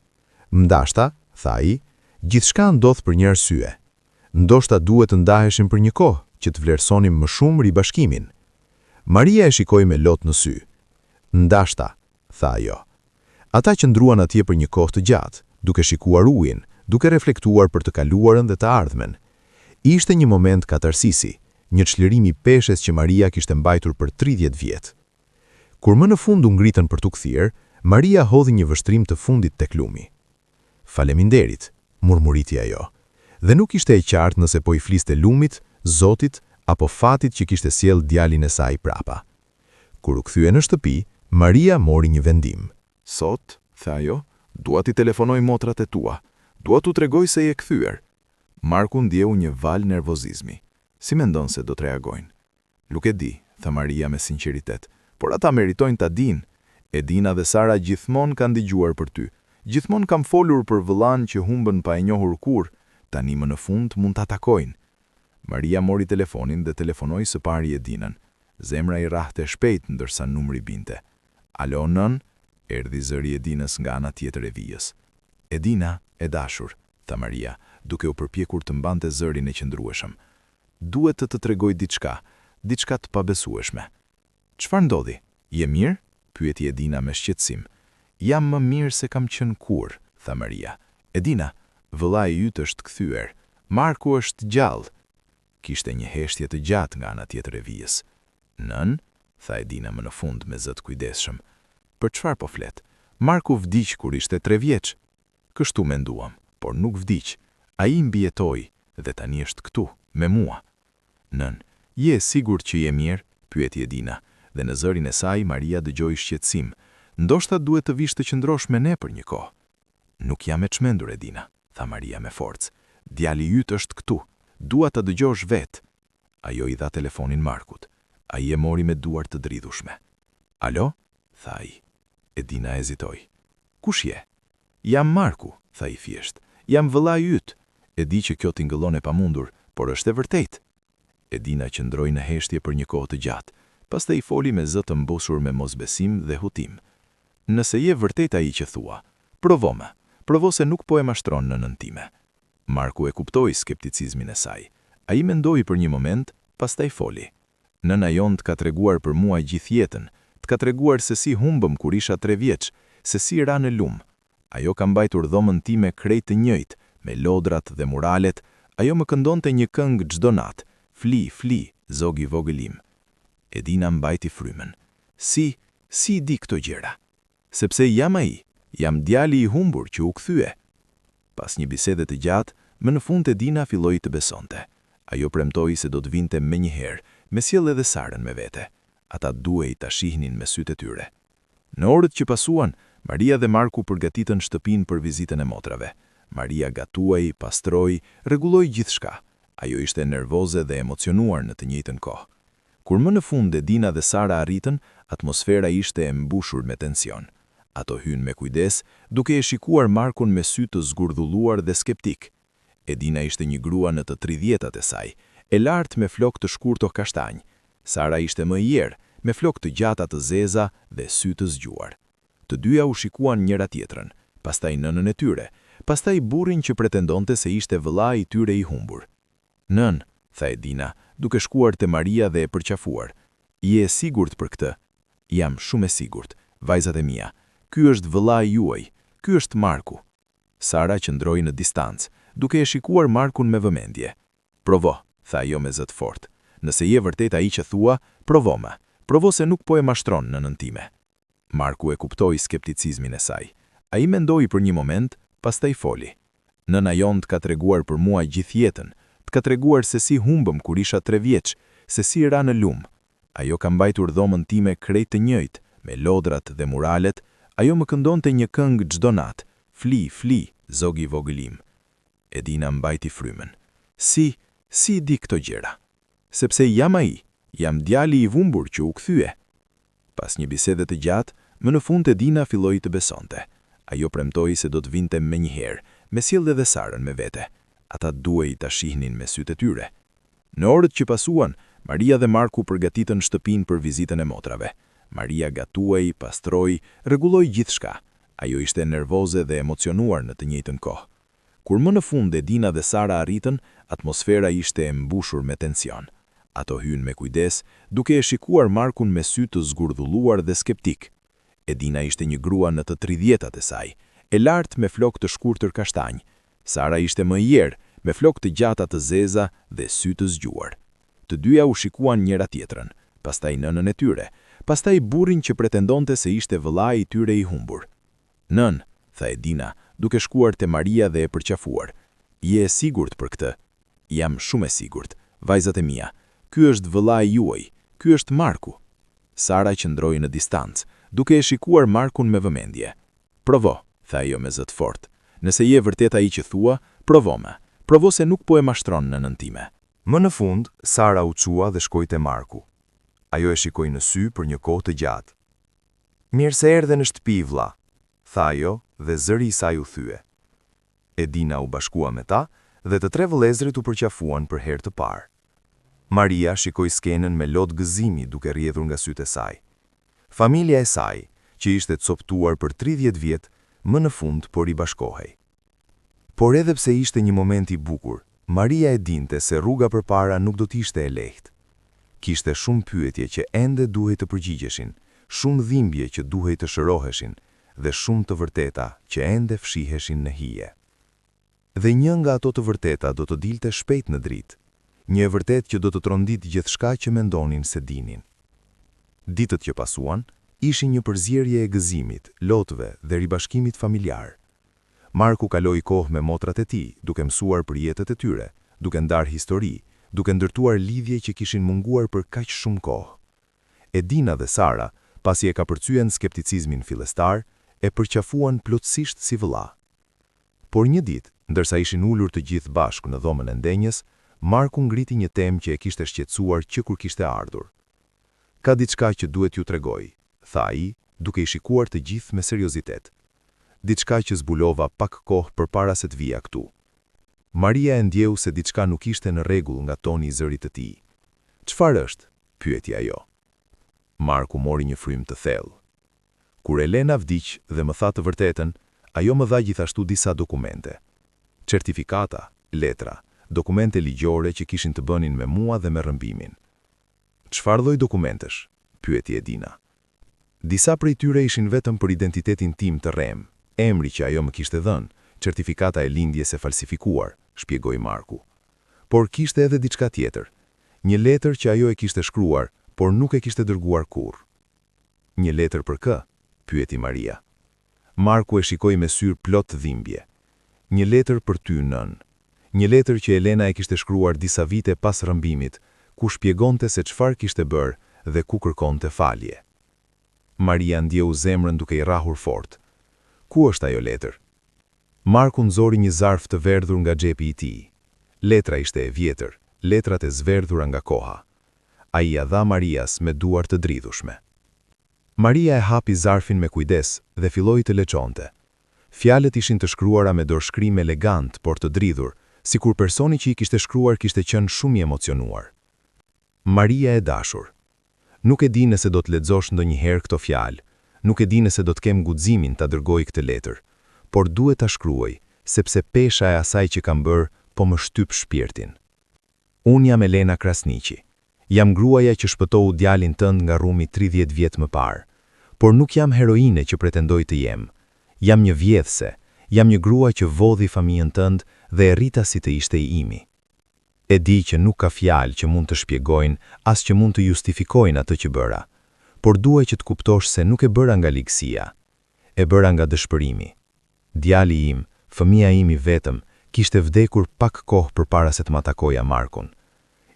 Speaker 3: Mdashta, tha ai, gjithçka ndodh për një arsye. Ndoshta duhet të ndaheshim për një kohë që të vlerësonim më shumë ribashkimin. Maria e shikoi me lot në sy. Ndashta, tha ajo. Ata qëndruan atje për një kohë të gjatë, duke shikuar ujin, duke reflektuar për të kaluarën dhe të ardhmen. Ishte një moment katarsisi, një çlirim i peshes që Maria kishte mbajtur për 30 vjet. Kur më në fund u ngritën për t'u kthyer, Maria hodhi një vështrim të fundit tek lumi. Faleminderit, murmuriti ajo. Dhe nuk ishte e qartë nëse po i fliste lumit, Zotit apo fatit që kishte sjell djalin e saj prapa. Kur u kthye në shtëpi, Maria mori një vendim.
Speaker 5: Sot, tha ajo, dua t'i telefonoj motrat e tua. Dua t'u tregoj se je kthyer. Marku ndjeu një val nervozizmi. Si mendon se do të reagojnë? Nuk e di, tha Maria me sinqeritet, por ata meritojnë ta dinë. Edina dhe Sara gjithmonë kanë dëgjuar për ty. Gjithmonë kam folur për vëllan që humbën pa e njohur kur, tani më në fund mund ta takojnë. Maria mori telefonin dhe telefonoi së pari Edinën. Zemra i rrahte shpejt ndërsa numri binte. Alo nën, erdhi zëri Edinës nga ana tjetër e vijës. Edina, e dashur, tha Maria, duke u përpjekur të mbante zërin e qëndrueshëm. Duhet të tregoj diçka të pabesueshme. Çfarë ndodhi? Je mirë? Pyeti Edina me shqetësim. Jam më mirë se kam qenë kur, tha Maria. Edina, vëllai yt është kthyer. Marku është gjallë. Kishte një heshtje të gjatë nga ana tjetër e vijës. Nën, tha Edina më në fund me zë të kujdesshëm. Për çfarë po flet? Marku vdiq kur ishte 3 vjeç. Kështu menduam, por nuk vdiq. Ai mbijetoi dhe tani është këtu, me mua. Nën, je sigurt që je mirë? Pyeti Edina, dhe në zërin e saj Maria dëgjoi shqetësim. Ndoshta duhet të vish të qëndrosh me ne për një kohë. Nuk jam e çmendur, Edina, tha Maria me forcë. Djali yt është këtu. Dua ta dëgjosh vetë. Ajo i dha telefonin Markut. Ai e mori me duar të dridhushme. Alo? Tha ai. Edina hezitoi. Kush je? Jam Marku, tha i thjesht. Jam vëllai yt. E di që kjo t'ingëllon e pamundur, por është e vërtetë. Edina qëndroi në heshtje për një kohë të gjatë, pastaj i foli me zë të mbusur me mosbesim dhe hutim. Nëse je vërtet ai që thua, provo se nuk po e mashtron nënën time. Marku e kuptoi skepticizmin e saj. Ai mendoi për një moment, pastaj foli. Nëna jon t'ka treguar për mua gjithë jetën, t'ka treguar se si humbëm kur isha 3 vjeç, se si ra në lum. Ajo ka mbajtur dhomën time krejt të njëjtë, me lodrat dhe muralet. Ajo më këndonte një këngë çdo natë. Fli, fli, zogi vogëlim. Edina mbajti frymen. Si di këto gjëra? Sepse jam ai, jam djali i humbur që u kthye. Pas një bisede të gjatë, më në fund Edina filloi të besonte. Ajo premtoi se do të vinte menjëherë, me sjell edhe Sarën me vete. Ata duhej ta shihnin me sytë e tyre. Në orët që pasuan, Maria dhe Marku përgatitën shtëpinë për vizitën e motrave. Maria gatuai, pastroi, rregulloi gjithçka. Ajo ishte nervoze dhe emocionuar në të njëjtën kohë. Kur më në fund Edina dhe Sara arritën, atmosfera ishte e mbushur me tension. Ato hyn me kujdes, duke e shikuar Markun me sy të zgurdhulluar dhe skeptik. Edina ishte një grua në të 30-tat e saj, e lartë me flokë të shkurto kashtanj. Sara ishte më i erë, me flokë të gjata të zeza dhe sy të zgjuar. Të dyja u shikuan njëra tjetrën, pastaj nënën e tyre, pastaj burrin që pretendonte se ishte vëllai i tyre i humbur. Nën, tha Edina, duke shkuar te Maria dhe e përqafuar. Je e sigurt për këtë? Jam shumë e sigurt, vajzat e mia. Ky është vëllai juaj, ky është Marku. Sara qëndroi në distancë, duke e shikuar Markun me vëmendje. Provo, tha ajo me zë të fortë. Nëse je vërtet ai që thua, provo se nuk po e mashtron nënën time. Marku e kuptoi skepticizmin e saj. Ai mendoi për një moment, pastaj foli. Nëna jon t'ka treguar për mua gjithë jetën. T'ka treguar se si humbëm kur isha 3 vjeç, se si ra në lum. Ajo ka mbajtur dhomën time krejt të njëjtë, me lodrat dhe muralet. Ajo më këndonte një këngë çdo natë. Fli, fli, zogi vogëlim. Edina mbajti frymen. Si di këto gjëra? Sepse jam ai, jam djali i humbur që u kthye. Pas një bisede të gjatë, më në fund Edina filloi të besonte. Ajo premtoi se do të vinte menjëherë, me sjell edhe Sarën me vete. Ata duhej ta shihnin me sytë e tyre. Në orët që pasuan, Maria dhe Marku përgatitën shtëpinë për vizitën e motrave.
Speaker 1: Maria gatuaj, pastroi, rregulloi gjithçka. Ajo ishte nervoze dhe emocionuar në të njëjtën kohë. Kur më në fund Edina dhe Sara arritën, atmosfera ishte e mbushur me tension. Ato hyn me kujdes, duke e shikuar Markun me sy të zgurdhulluar dhe skeptik. Edina ishte një grua në të 30-tat e saj, e lartë me flokë të shkurtër kashtanj. Sara ishte më i erë, me flokë të gjata të zeza dhe sy të zgjuar. Të dyja u shikuan njëra tjetrën, pastaj nënën e tyre, pastaj burrin që pretendonte se ishte vëllai i tyre i humbur. "Nën," tha Edina, duke shkuar te Maria dhe e përqafuar. "Je e sigurt për këtë?" "Jam shumë e sigurt, vajzat e mia. Ky është vëllai juaj, ky është Marku." Sara qëndroi në distancë, duke e shikuar Markun me vëmendje. "Provo," tha ajo me zë të fortë. "Nëse je vërtet ai që thua, provo-me. Provo se nuk po e mashtron nënën time."
Speaker 3: Më në fund, Sara u çua dhe shkoi te Marku. Ajo e shikoi në sy për një kohë të gjatë. "Mirë se erdhe në shtëpi, vlla," tha ajo dhe zëri i saj u thye. Edina u bashkua me ta dhe të tre vëllezërit u përqafuan për herë të parë. Maria shikoi skenën me lot gëzimi duke rrjedhur nga sytë e saj. Familja e saj, që ishte coptuar për 30 vjet, më në fund po ribashkohej. Por edhe pse ishte një moment i bukur, Maria e dinte se rruga përpara nuk do t'ishte e lehtë. Kishte shumë pyetje që ende duhej të përgjigjeshin, shumë dhimbje që duhej të shëroheshin dhe shumë të vërteta që ende fshiheshin në hije. Dhe një nga ato të vërteta do të dilte shpejt në dritë, një e vërtet që do të trondit gjithçka që mendonin se dinin. Ditët që pasuan ishin një përzierje e gëzimit, lotëve dhe ribashkimit familjar. Marku kaloi kohë me motrat e tij, duke mësuar për jetët e tyre, duke ndar histori, duke ndërtuar lidhje që kishin munguar për kaq shumë kohë. Edina dhe Sara, pasi e kapërcyen skepticizmin fillestar, e përqafuan plotësisht si vëlla. Por një ditë, ndërsa ishin ulur të gjithë bashkë në dhomën e ndenjës, Marku ngriti një temë që e kishte shqetësuar që kur kishte ardhur. "Ka diçka që duhet ju tregoj," tha ai, duke i shikuar të gjithë me seriozitet. "Diçka që zbulova pak kohë përpara se të vija këtu." Maria e ndjeu se diçka nuk ishte në rregull nga toni i zërit të tij. "Çfarë është?" pyeti ajo. Marku mori një frym të thellë. "Kur Elena vdiq dhe më tha të vërtetën, ajo më dha gjithashtu disa dokumente. Certifikata, letra, dokumente ligjore që kishin të bënin me mua dhe me rrëmbimin." "Çfarë lloj dokumentesh?" pyeti Edina. "Disa prej tyre ishin vetëm për identitetin tim të rrem, emri që ajo më kishte dhënë, certifikata e lindjes e falsifikuar," shpjegoi Marku. "Por kishte edhe diçka tjetër, një letër që ajo e kishte shkruar, por nuk e kishte dërguar kurrë." "Një letër për kë?" pyeti Maria. Marku e shikoi me syr plot dhimbje. "Një letër për ty, nën. Një letër që Elena e kishte shkruar disa vite pas rrëmbimit, ku shpjegonte se çfarë kishte bërë dhe ku kërkonte falje." Maria ndjeu zemrën duke i rrahur fort. "Ku është ajo letër?" Marku nxori një zarf të verdhur nga xhepi i tij. Letra ishte e vjetër, letrat e zverdhura nga koha. Ai ia dha Marias me duar të dridhushme. Maria e hapi zarfin me kujdes dhe filloi të lexonte. Fjalët ishin të shkruara me dorëshkrim elegant, por të dridhur, sikur personi që i kishte shkruar kishte qenë shumë i emocionuar. "Maria e dashur, nuk e di nëse do të lexosh ndonjëherë këto fjalë, nuk e di nëse do të kem guximin ta dërgoj këtë letër, por duhet ta shkruaj, sepse pesha e asaj që kam bërë po më shtyp shpirtin. Unë jam Elena Krasniqi. Jam gruaja që shpëtou djalin tënd nga rrumi 30 vjet më parë, por nuk jam heroine që pretendoj të jem. Jam një vjedhse, jam një grua që vodhi familjen tënd dhe e rrita si të ishte i imi. E di që nuk ka fjalë që mund të shpjegojnë as që mund të justifikojnë atë që bëra, por duaj që të kuptosh se nuk e bëra nga ligësia, e bëra nga dëshpërimi. Djali im, fëmia im i vetëm, kishte vdekur pak kohë përpara se të ma takoja Markun.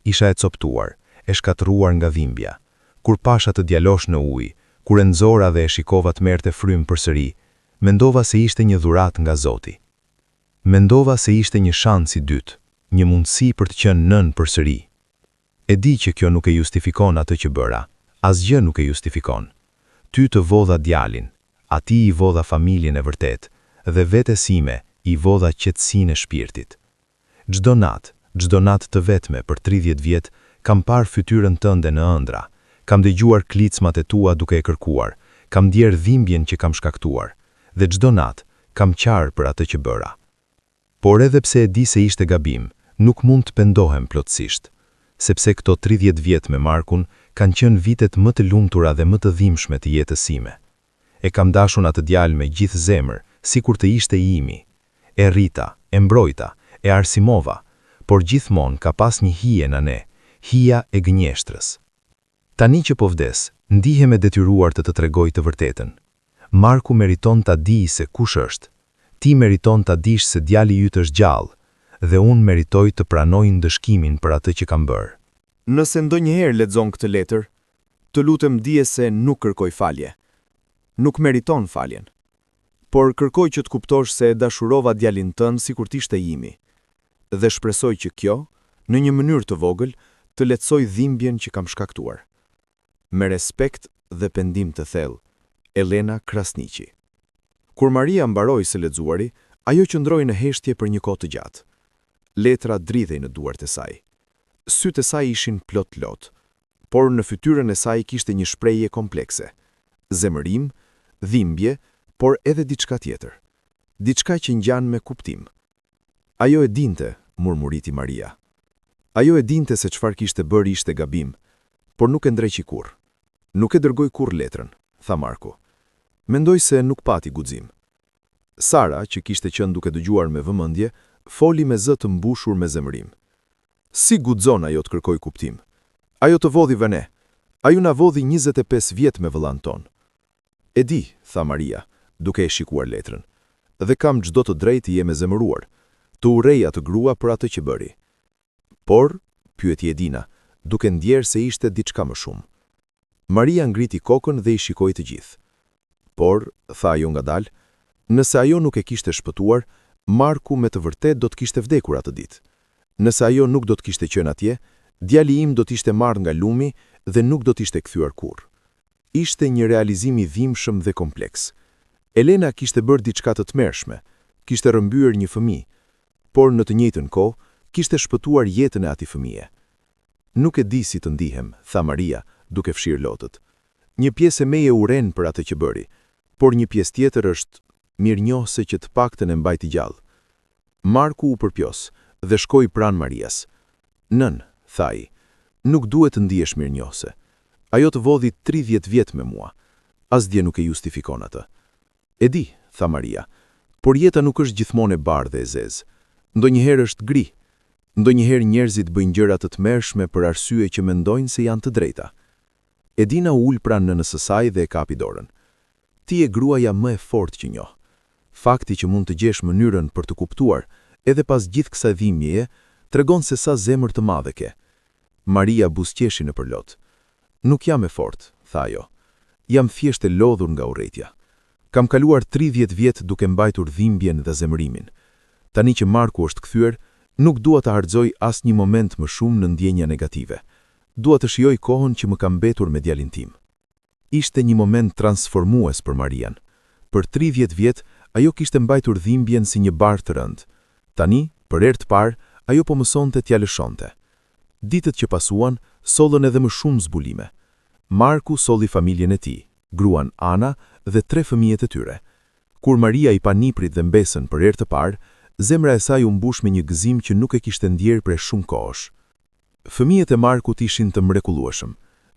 Speaker 3: Isha e coptuar, e shkatruar nga dhimbja. Kur pasha të djalosh në ujë, kur e nxora dhe e shikova të merrte frym përsëri, mendova se ishte një dhuratë nga Zoti. Mendova se ishte një shans i dytë, një mundësi për të qenë nën përsëri. E di që kjo nuk e justifikon atë që bëra, asgjë nuk e justifikon. Ty të vodha djalin, ati i vodha familjen e vërtet, dhe vetes ime i vodha qetësinë e shpirtit. Çdo natë të vetme për 30 vjet, kam parë fytyrën tënde në ëndra, Kam dëgjuar klicmat e tua duke e kërkuar, kam ndjer dhimbjen që kam shkaktuar, dhe çdo natë kam qarë për atë që bëra. Por edhe pse e di se ishte gabim, nuk mund të pendohem plotësisht, sepse këto 30 vjet me Markun kanë qenë vitet më të lumtura dhe më të dhimbshme të jetës sime. E kam dashur atë djalë me gjithë zemër, sikur të ishte i imi. E rrita, e mbrojta, e arsimova, por gjithmonë ka pas një hije në ne, hija e gënjeshtrës. Tani që po vdes, ndihem e detyruar të tregoj të vërtetën. Marku meriton ta di se kush është. Ti meriton ta dish se djali yt është gjallë, dhe unë meritoj të pranoj ndëshkimin për atë që kam bërë.
Speaker 1: Nëse ndonjëherë lexon këtë letër, të lutem dije se nuk kërkoj falje. Nuk meriton faljen. Por kërkoj që të kuptosh se e dashurova djalin tënd sikur të ishte imi. Dhe shpresoj që kjo, në një mënyrë të vogël, të lehtësoj dhimbjen që kam shkaktuar. Me respekt dhe pendim të thellë, Elena Krasniqi. Kur Maria mbaroi së lexuari, ajo qëndroi në heshtje për një kohë të gjatë. Letra dridhej në duart e saj. Sytë e saj ishin plot lot, por në fytyrën e saj kishte një shprehje komplekse. Zemërim, dhimbje, por edhe diçka tjetër. Diçka që ngjan me kuptim. Ajo e dinte, murmuriti Maria. Ajo e dinte se çfarë kishte bërë ishte gabim, por nuk e ndreqi kurrë. Nuk e dërgoi kurrë letrën, tha Marku. Mendoj se nuk pati guxim. Sara, që kishte qenë duke dëgjuar me vëmendje, foli me zë të mbushur me zemërim. Si guxon ajo të kërkoj kuptim? Ajo të vodhi vëne. Ajo na vodhi 25 vjet me vëllan ton. E di, tha Maria, duke e shikuar letrën. Dhe kam çdo të drejtë jem e zemëruar, të urrej atë grua për atë që bëri. Por, pyeti Edina, duke ndjerë se ishte diçka më shumë. Maria ngriti kokën dhe i shikoi të gjithë. Por, tha ajo ngadalë, nëse ajo nuk e kishte shpëtuar, Marku me të vërtet do të kishte vdekur atë ditë. Nëse ajo nuk do të kishte qenë atje, djali im do të ishte marrë nga lumi dhe nuk do të ishte kthyer kurrë. Ishte një realizim i dhimbshëm dhe kompleks. Elena kishte bërë diçka të tmerrshme, kishte rrëmbyer një fëmijë, por në të njëjtën kohë kishte shpëtuar jetën e atij fëmije. Nuk e di si të ndihem, tha Maria, duke fshirë lotët. Një pjesë e meje uren për atë që bëri, por një pjesë tjetër është mirënjohëse që të paktën e mbajti gjallë. Marku u përpjos dhe shkoi pranë Marias. Nën, tha ai, nuk duhet të ndihesh mirënjohëse. Ajo të vodhi 30 vjet me mua. Asgjë nuk e justifikon atë. E di, tha Maria, por jeta nuk është gjithmonë e bardhë e zezë. Ndonjëherë është gri. Ndonjëherë njerëzit bëjnë gjëra të tmerrshme për arsye që mendojnë se janë të drejta. Edina u ul pranë nënës së saj dhe e kapi dorën. Ti je gruaja më e fortë që njoh. Fakti që mund të gjesh mënyrën për të kuptuar, edhe pas gjithë kësaj dhimbjeje, tregon se sa zemër të madhe ke. Maria buzëqeshi në përlot. Nuk jam e fortë, tha ajo. Jam thjesht e lodhur nga urrëtia. Kam kaluar 30 vjet duke mbajtur dhimbjen dhe zemërimin. Tani që Marku është kthyer, nuk dua të harxoj asnjë moment më shumë në ndjenja negative. Dua të shijoj kohën që më ka mbetur me djalin tim. Ishte një moment transformues për Marian. Për 30 vjet, ajo kishte mbajtur dhimbjen si një barë të rëndë. Tani, për herë të parë, ajo po mësonte t'ja lëshonte. Ditët që pasuan, sollën edhe më shumë zbulime. Marku solli familjen e tij, gruan Ana dhe 3 fëmijët e tyre. Kur Maria i pa niprit dhe mbesën për herë të parë, zemra e saj u mbush me një gëzim që nuk e kishte ndjerë prej shumë kohësh. Fëmijët e Markut ishin të mrekullueshëm.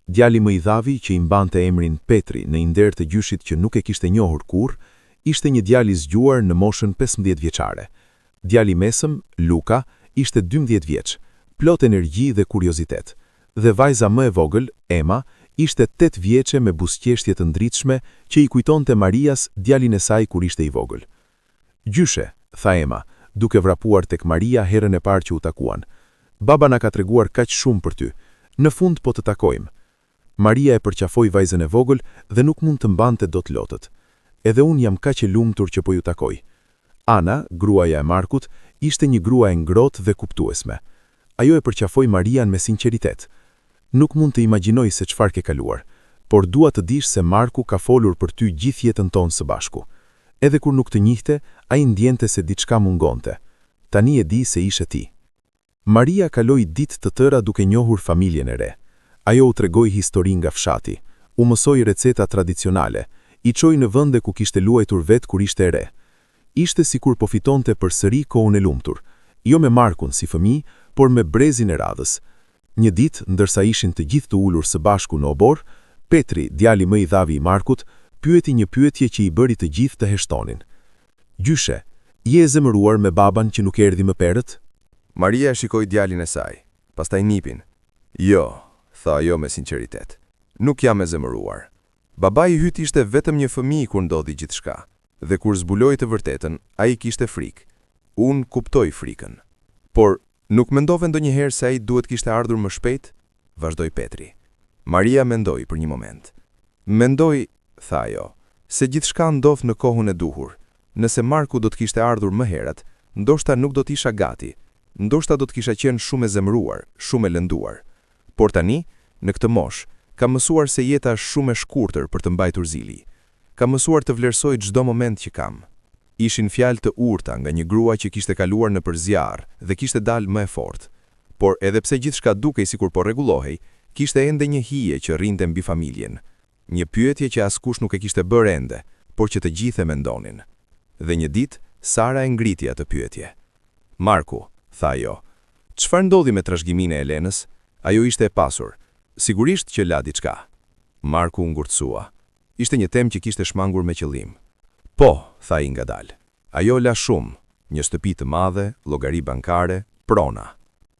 Speaker 1: Djali më i dhavi, që i mbante emrin Petri në nder të gjyshit që nuk e kishte njohur kurrë, ishte një djalë i zgjuar në moshën 15 vjeçare. Djali mesëm, Luka, ishte 12 vjeç, plot energji dhe kuriozitet. Dhe vajza më e vogël, Emma, ishte 8 vjeçe me buzëqeshtje të ndritshme që i kujtonte Marias djalin e saj kur ishte i vogël. Gjyshe, tha Emma, duke vrapuar tek Maria herën e parë që u takuan. Baba na ka treguar kaq shumë për ty. Në fund po të takojmë. Maria e përqafoi vajzën e vogël dhe nuk mund të mbante dot lotët. Edhe unë jam kaq e lumtur që po ju takoj. Ana, gruaja e Markut, ishte një grua e ngrohtë dhe kuptuesme. Ajo e përqafoi Marian me sinqeritet. Nuk mund të imagjinoj se çfarë ke kaluar, por dua të dish se Marku ka folur për ty gjithë jetën tonë së bashku. Edhe kur nuk të njihte, ai ndjente se diçka mungonte. Tani e di se ishe ti. Maria kaloi ditë të tëra duke njohur familjen e re.
Speaker 3: Ajo u tregoi histori nga fshati, u mësoi receta tradicionale, i çoi në vende ku kishte luajtur vet kur ishte e re. Ishte sikur po fitonte përsëri kohën e lumtur, jo me Markun si fëmijë, por me brezin e radhës. Një ditë, ndërsa ishin të gjithë të ulur së bashku në obor, Petri, djali më i dhavi i Markut, pyeti një pyetje që i bëri të gjithë të heshtonin. Gjyshe, je e zemëruar me baban që nuk erdhi më perët?
Speaker 4: Maria e shikoi djalin e saj, pastaj nipin. Jo, tha ajo me sinqeritet. Nuk jam e zemëruar. Babai i hyt ishte vetëm një fëmijë kur ndodhi gjithçka, dhe kur zbuloi të vërtetën, ai kishte frikë. Unë kuptoj frikën. Por nuk mendove ndonjëherë se ai duhet kishte ardhur më shpejt? Vazhdoi Petri. Maria mendoi për një moment. Mendoj, tha ajo, se gjithçka ndodh në kohën e duhur. Nëse Marku do të kishte ardhur më herët, ndoshta nuk do të isha gati. Ndoshta do të kisha qenë shumë e zemëruar, shumë e lënduar. Por tani, në këtë moshë, kam mësuar se jeta është shumë e shkurtër për të mbajtur zili. Kam mësuar të vlerësoj çdo moment që kam. Ishin fjalë të urta nga një grua që kishte kaluar nëpër zjarr dhe kishte dalë më e fortë. Por edhe pse gjithçka dukej sikur po rregullohej, kishte ende një hije që rrinte mbi familjen. Një pyetje që askush nuk e kishte bërë ende, por që të gjithë e mendonin. Dhe një ditë, Sara e ngriti atë pyetje. Marku, tha ajo, çfarë ndodhi me trashëgiminë e Elenës? Ajo ishte e pasur. Sigurisht që la diçka. Marku u ngurtësua. Ishte një temë që kishte shmangur me qëllim. Po, tha i ngadalë. Ajo la shumë, një shtëpi të madhe, llogari bankare, prona.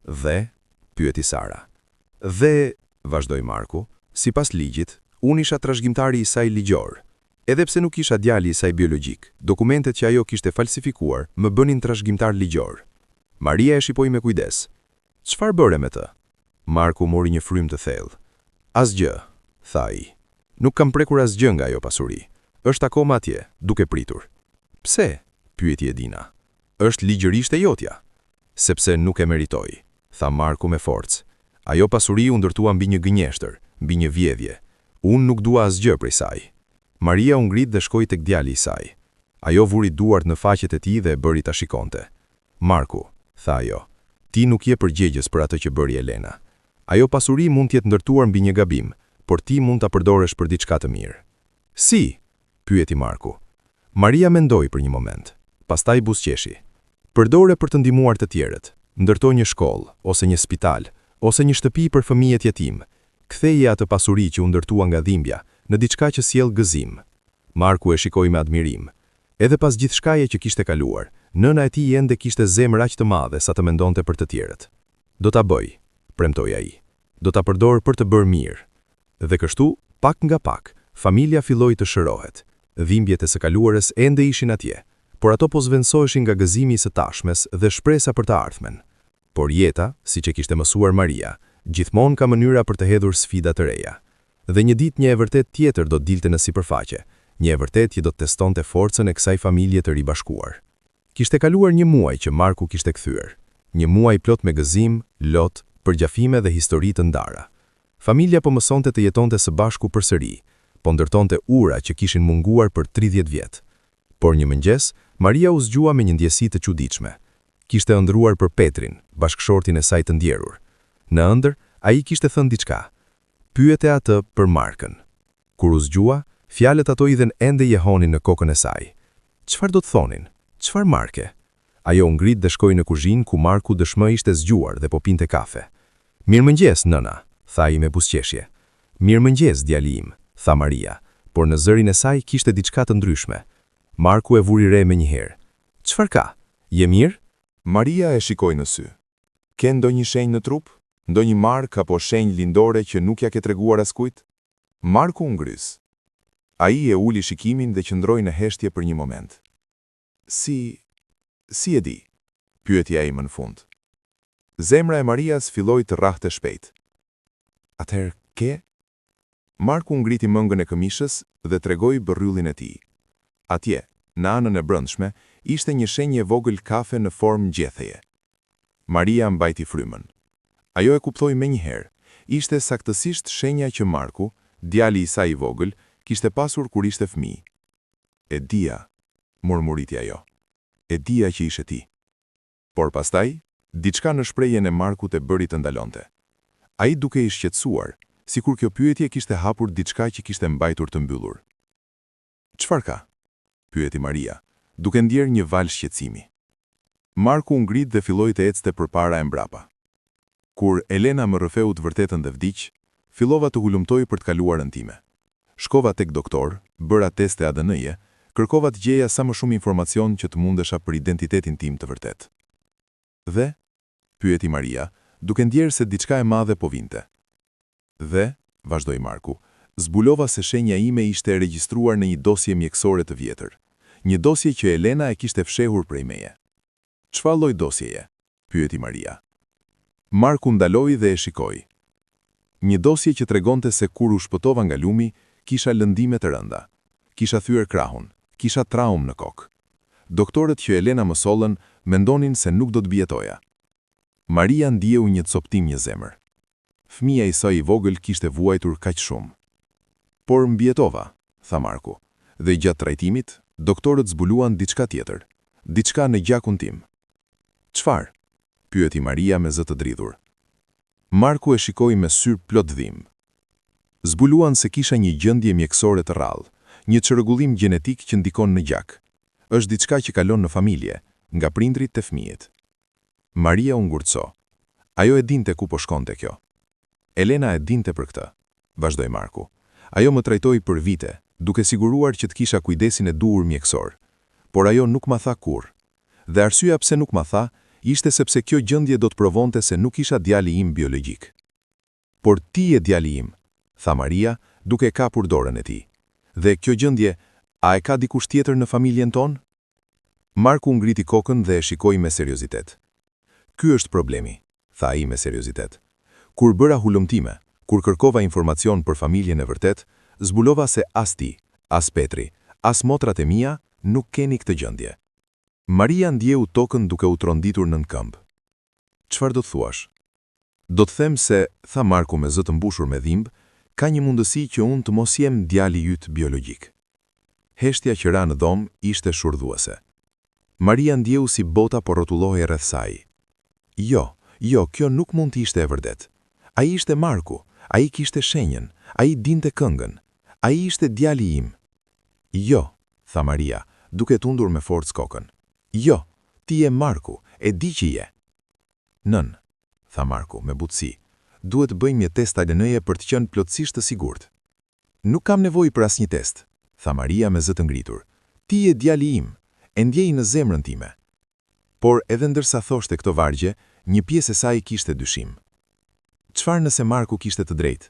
Speaker 4: Dhe, pyeti Sara. Dhe, vazhdoi Marku, sipas ligjit, unë isha trashëgimtari i saj ligjor. Edhe pse nuk isha djali i saj biologjik, dokumentet që ajo kishte falsifikuar më bënin trashëgimtar ligjor. Maria e shipoi me kujdes. Çfarë bëre me të? Marku mori një frym të thellë. Asgjë, tha ai. Nuk kam prekur asgjë nga ajo pasuri. Është akoma atje, duke pritur. Pse? Pyeti Edina. Është ligjërisht e jotja. Sepse nuk e meritoi, tha Marku me forcë. Ajo pasuri u ndërtua mbi një gënjeshtër, mbi një vjedhje. Unë nuk dua asgjë prej saj. Maria u ngrit dhe shkoi tek djali i saj. Ajo vuri duart në faqet e tij dhe e bëri ta shikonte. Marku, tha ajo, ti nuk je përgjegjës për atë që bëri Elena. Ajo pasuri mund të jetë ndërtuar mbi një gabim, por ti mund ta përdorësh për diçka të mirë. Si? Pyeti Marku. Maria mendoi për një moment, pastaj buzëqeshi. Përdore për të ndihmuar të tjerët, ndërtoj një shkollë, ose një spital, ose një shtëpi për fëmijët jetim. Ktheje atë pasuri që u ndërtua nga dhimbja në diçka që sjell gëzim. Marku e shikoi me admirim. Edhe pas gjithçkaje që kishte kaluar, nëna e tij ende kishte zemër aq të madhe sa të mendonte për të tjerët. Do ta bëj, premtoi ai. Do ta përdor për të bërë mirë. Dhe kështu, pak nga pak, familja filloi të shërohet. Dhimbjet e së kaluarës ende ishin atje, por ato po zvendësoheshin nga gëzimi i së tashmes dhe shpresa për të ardhmen. Por jeta, siç e kishte mësuar Maria, gjithmonë ka mënyra për të hedhur sfida të reja. Dhe një ditë një e vërtet tjetër do të dilte në sipërfaqe, një e vërtet që do të testonte forcën e kësaj familje të ribashkuar. Kishte kaluar një muaj që Marku kishte kthyer, një muaj plot me gëzim, lot, përgjafime dhe histori të ndara. Familja po mësonte të jetonte së bashku përsëri, po ndërtonte ura që kishin munguar për 30 vjet. Por një mëngjes, Maria u zgjua me një ndjesi të çuditshme. Kishte ëndruar për Petrin, bashkëshortin e saj të ndjerur. Në ëndër, ai kishte thënë diçka. Pyete atë për Markën. Kur u zgjua, fjalët ato idhen ende jehonin në kokën e saj. Çfarë do të thonin? Çfarë Marke? Ajo u ngrit dhe shkoi në kuzhinë ku Marku dëshmë ishte zgjuar dhe po pinte kafe. Mirëmëngjes, nëna, tha ai me buzëqeshje. Mirëmëngjes, djali im, tha Maria, por në zërin e saj kishte diçka të ndryshme. Marku e vuri re menjëherë. Çfarë ka? Je mirë?
Speaker 2: Maria e shikoi në sy. Ke ndonjë shenjë në trup? Ndonjë mark apo shenjë lindore që nuk ja ke treguar askujt? Marku u ngrys. Ai e uli shikimin dhe qëndroi në heshtje për një moment. Si e di? Pyeti ai më në fund. Zemra e Marias filloi të rrahte shpejt. Atëherë ke? Marku ngriti mëngën e këmishës dhe tregoi bërryllin e tij. Atje, në anën e brendshme, ishte një shenjë e vogël kafe në formë gjetheje. Maria mbajti frymën. Ajo e kuptoi menjëherë. Ishte saktësisht shenja që Marku, djali i saj i vogël, kishte pasur kur ishte fëmijë. E dia, murmuriti ajo. E dia që ishe ti. Por pastaj, diçka në shprehjen e Markut e bëri të ndalonte. Ai duke i shqetësuar,
Speaker 3: sikur kjo pyetje kishte hapur diçka që kishte mbajtur të mbyllur. "Çfarë ka?" pyeti Maria, duke ndjerë një valë shqetësimi. Marku u ngrit dhe filloi të ecte përpara e mbrapa. Kur Elena më rrëfeu të vërtetën dhe vdiq, fillova të hulumtoj për të kaluarën time. Shkova tek doktor, bëra teste ADN-je, kërkova të gjeja sa më shumë informacion që të mundesha për identitetin tim të vërtet. "Dhe?" pyeti Maria, duke ndjerë se diçka e madhe po vinte. "Dhe," vazhdoi Marku, "zbulova se shenja ime ishte e regjistruar në një dosje mjekësore të vjetër, një dosje që Elena e kishte fshehur prej meje." "Çfarë lloj dosjeje?" pyeti Maria. Marku ndaloi dhe e shikoi. Një dosje që tregonte se kur u shpëtova nga lumi, kisha lëndime të rënda. Kisha thyer krahun, kisha traumë në kokë. Doktorët që Elena më sollën mendonin se nuk do të bjetoja. Maria ndieu një coptim një zemër. Fëmia i saj i vogël kishte vuajtur kaq shumë. "Por mbjetova," tha Marku, "dhe gjatë trajtimit, doktorët zbuluan diçka tjetër, diçka në gjakun tim." "Çfarë?" pyeti Maria me zë të dridhur. Marku e shikoi me syr plot dhimbje. Zbuluan se kisha një gjendje mjekësore të rrallë, një çrregullim gjenetik që ndikon në gjak. Është diçka që kalon në familje, nga prindrit te fëmijët. Maria u ngurtso. Ajo e dinte ku po shkonte kjo. "Elena e dinte për këtë," vazhdoi Marku. "Ajo më trajtoi për vite, duke siguruar që të kisha kujdesin e duhur mjekësor. Por ajo nuk ma tha kur. Dhe arsyeja pse nuk ma tha, ishte sepse kjo gjendje do të provonte se nuk isha djali im biologjik." "Por ti je djali im," tha Maria, duke kapur dorën e tij. "Dhe kjo gjendje, a e ka dikush tjetër në familjen tonë?" Marku ngriti kokën dhe e shikoi me seriozitet. "Ky është problemi," tha ai me seriozitet. "Kur bëra hulumtime, kur kërkova informacion për familjen e vërtet, zbulova se as ti, as Petri, as motrat e mia nuk keni këtë gjendje." Maria ndjeu tokën duke u tronditur nën këmbë. "Çfarë do të thuash?" "Do të them se," tha Marku me zë të mbushur me dhimbje, "ka një mundësi që unë të mos jem djali yt biologjik." Heshtja që ra në dhomë ishte shurdhuese. Maria ndjeu si bota po rrotullohej rreth saj. Jo, kjo nuk mund të ishte e vërtet. Ai ishte Marku, ai kishte shenjën, ai dinte këngën, ai ishte djali im. "Jo," tha Maria, duke tundur me forcë kokën. "Jo, ti je Marku, e di që je." "Nën," tha Marku me butësi, "duhet bëjmë një test ADN-je për të qenë plotësisht të sigurt." "Nuk kam nevojë për asnjë test," tha Maria me zë të ngritur. "Ti je djali im, e ndjej në zemrën time." Por edhe ndërsa thoshte këto vargje, një pjesë e saj kishte dyshim. Çfarë nëse Marku kishte të drejtë?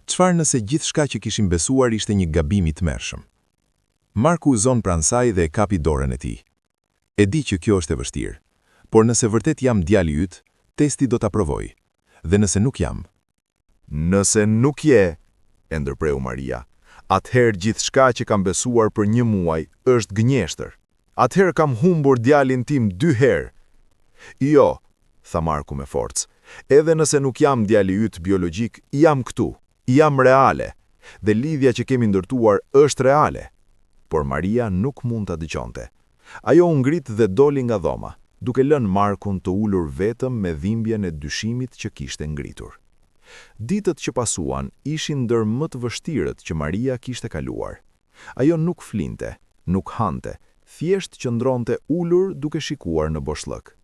Speaker 3: Çfarë nëse gjithçka që kishim besuar ishte një gabim i tmerrshëm? Marku u zon pranë saj dhe e kapi dorën e tij. "E di që kjo është e vështirë, por nëse vërtet jam djali yt, testi do ta provoj. Dhe nëse nuk jam."
Speaker 5: "Nëse nuk je," e ndërpreu Maria, "atëherë gjithçka që kam besuar për 1 muaj është gënjeshtër. Atëherë kam humbur djalin tim 2 herë." "Jo," tha Marku me forcë, "edhe nëse nuk jam djali yt biologjik, jam këtu, jam reale, dhe lidhja që kemi ndërtuar është reale." Por Maria nuk mund ta dëgjonte. Ajo u ngrit dhe doli nga dhoma, duke lënë Markun të ulur vetëm me dhimbjen e dyshimit që kishte ngritur. Ditët që pasuan ishin ndër më të vështirët që Maria kishte kaluar. Ajo nuk flinte, nuk hante, thjesht qëndronte ulur duke shikuar në boshllëk.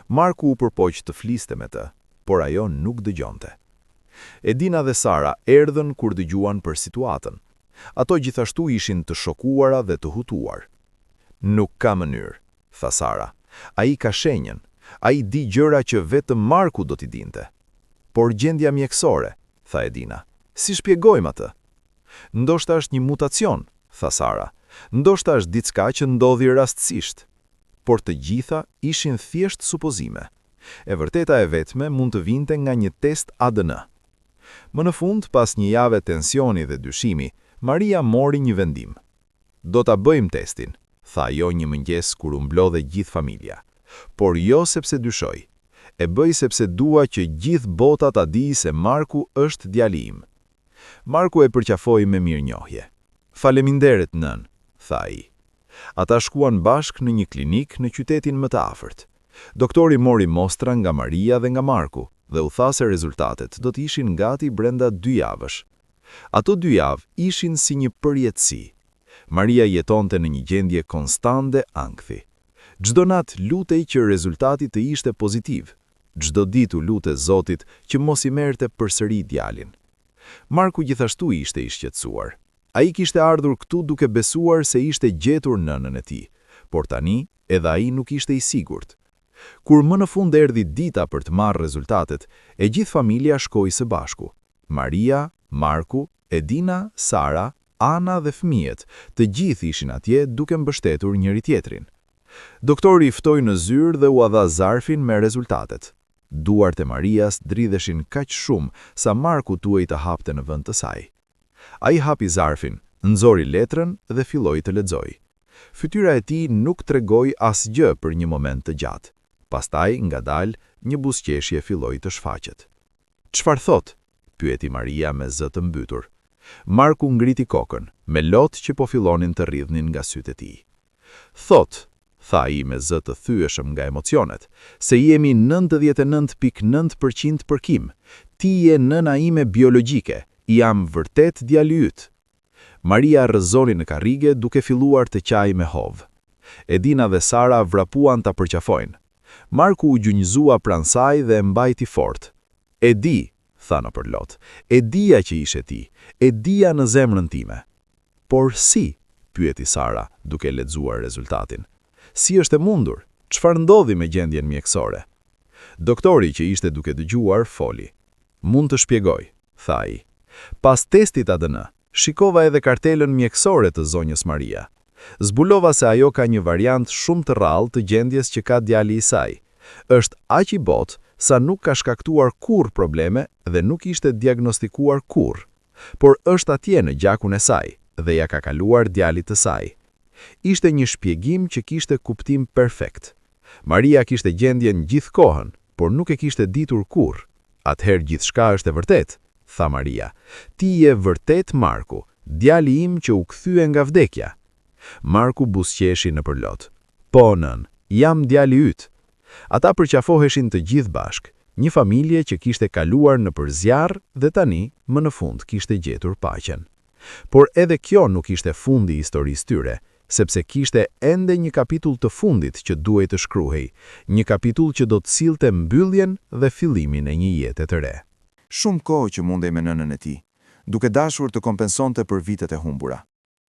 Speaker 5: Marku u përpoq të fliste me të, por ajo nuk dëgjonte. Edina dhe Sara erdhën kur dëgjuan për situatën. Ato gjithashtu ishin të shokuara dhe të hutuar. "Nuk ka mënyrë," tha Sara. "Ai ka shenjën, ai di gjëra që vetëm Marku do t'i dinte." "Por gjendja mjekësore," tha Edina. "Si shpjegojmë atë?" "Ndoshta është një mutacion," tha Sara. "Ndoshta është diçka që ndodhi rastësisht." Por të gjitha ishin thjesht supozime. E vërteta e vetme mund të vinte nga një test ADN. Më në fund, pas një jave tensioni dhe dyshimi, Maria mori një vendim. "Do ta bëjmë testin," tha ajo një mëngjes kur u mblodhe gjithë familja. "Por jo sepse dyshoj. E bëj sepse dua që gjithë bota ta di se Marku është djali im." Marku e përqafoi me mirënjohje. "Faleminderit, nën," tha ai. Ata shkuan bashk në një klinik në qytetin më të afërt. Doktori mori mostra nga Maria dhe nga Marku,
Speaker 2: dhe u tha se rezultatet do të ishin gati brenda 2 javësh. Ato 2 javë ishin si një përjetësi. Maria jetonte në një gjendje konstante ankthi. Çdo natë lutej që rezultati të ishte pozitiv. Çdo ditë u lutej Zotit që mos i merrte përsëri djalin. Marku gjithashtu ishte i shqetësuar. Ai kishte ardhur këtu duke besuar se ishte gjetur nënën e tij, por tani edhe ai nuk ishte i sigurt. Kur më në fund erdhi dita për të marrë rezultatet, e gjithë familja shkoi së bashku. Maria, Marku, Edina, Sara, Ana dhe fëmijët, të gjithë ishin atje duke mbështetur njëri tjetrin. Doktori i ftoi në zyrë dhe u dha zarfin me rezultatet. Duart e Marias dridheshin kaq shumë sa Marku tuaj të hapte në vend të saj. Ai hapi zarfin, nxori letrën dhe filloi të lexojë. Fytyra e tij nuk tregoi asgjë për një moment të gjatë. Pastaj, ngadalë, një buzëqeshje filloi të shfaqet. "Çfarë thot?" pyeti Maria me zë të mbytur. Marku ngriti kokën, me lotë që po fillonin të rridhnin nga sytë e tij. "Thot", tha ai me zë të thyeshëm nga emocionet, "se jemi 99.9% përkim. Ti je nëna ime biologjike, jam vërtet djali yt." Maria rrëzoni në karrige duke filluar të qaj me hovë. Edina dhe Sara vrapuan ta përqafojnë. Marku u gjunjëzua pranë saj dhe e mbajti fort. "E di", tha në përlot, "e dija që ishe ti, e dija në zemrën time." "Por si?", pyeti Sara, duke lexuar rezultatin. "Si është e mundur? Çfarë ndodhi me gjendjen mjekësore?" Doktori që ishte duke dëgjuar foli. "Mund të shpjegoj", tha ai. "Pas testit ADN, shikova edhe kartelën mjekësore të zonjës Maria. Zbulova se ajo ka një variant shumë të rrallë të gjendjes që ka djali i saj. Është aq i botë sa nuk ka shkaktuar kurrë probleme dhe nuk ishte diagnostikuar kurrë, por është atje në gjakun e saj dhe ja ka kaluar djalit të saj. Ishte një shpjegim që kishte kuptim perfekt. Maria kishte gjendjen gjithë kohën, por nuk e kishte ditur kurrë. Atëherë gjithçka është e vërtet", tha Maria. "Ti je vërtet Marku, djali im që u kthye nga vdekja." Marku buzëqeshi në përlot. "Po nën, jam djali yt." Ata përqafoheshin të gjithë bashk, një familje që kishte kaluar në përzjarr dhe tani, më në fund, kishte gjetur paqen. Por edhe kjo nuk ishte fundi i historisë tyre, sepse kishte ende një kapitull të fundit që duhej të shkruhej, një kapitull që do të sillte mbylljen dhe fillimin e një jete të re.
Speaker 1: Shumë kohë që mundej me nënën e tij, duke dashur të kompensonte për vitet e humbura.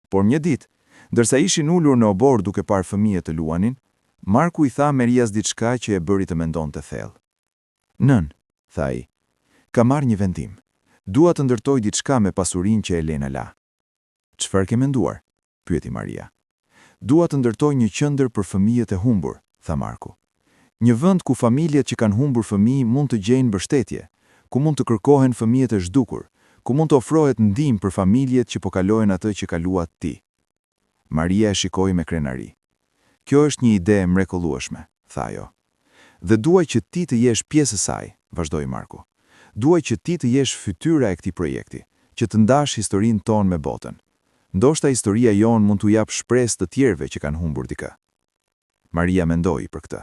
Speaker 1: Por një ditë, ndërsa ishin ulur në obor duke parë fëmijët të luanin, Marku i tha Marias diçka që e bëri të mendonte thellë. "Nën", tha ai, "ka marrë një vendim. Dua të ndërtoj diçka me pasurinë që Elena la." "Çfarë ke menduar?" pyeti Maria. "Dua të ndërtoj një qendër për fëmijët e humbur", tha Marku. "Një vend ku familjet që kanë humbur fëmijë mund të gjejnë mbështetje, ku mund të kërkohen fëmijët e zhdukur, ku mund të ofrohet ndihmë për familjet që po kalojnë atë që kaluat ti." Maria e shikoi me krenari. "Kjo është një ide e mrekullueshme", tha ajo. "Dhe duaj që ti të jesh pjesë e saj", vazhdoi Marku. "Duaj që ti të jesh fytyra e këtij projekti, që të ndash historinë tonë me botën. Ndoshta historia jonë mund t'u jap shpresë të tjerëve që kanë humbur dikë." Maria mendoi për këtë.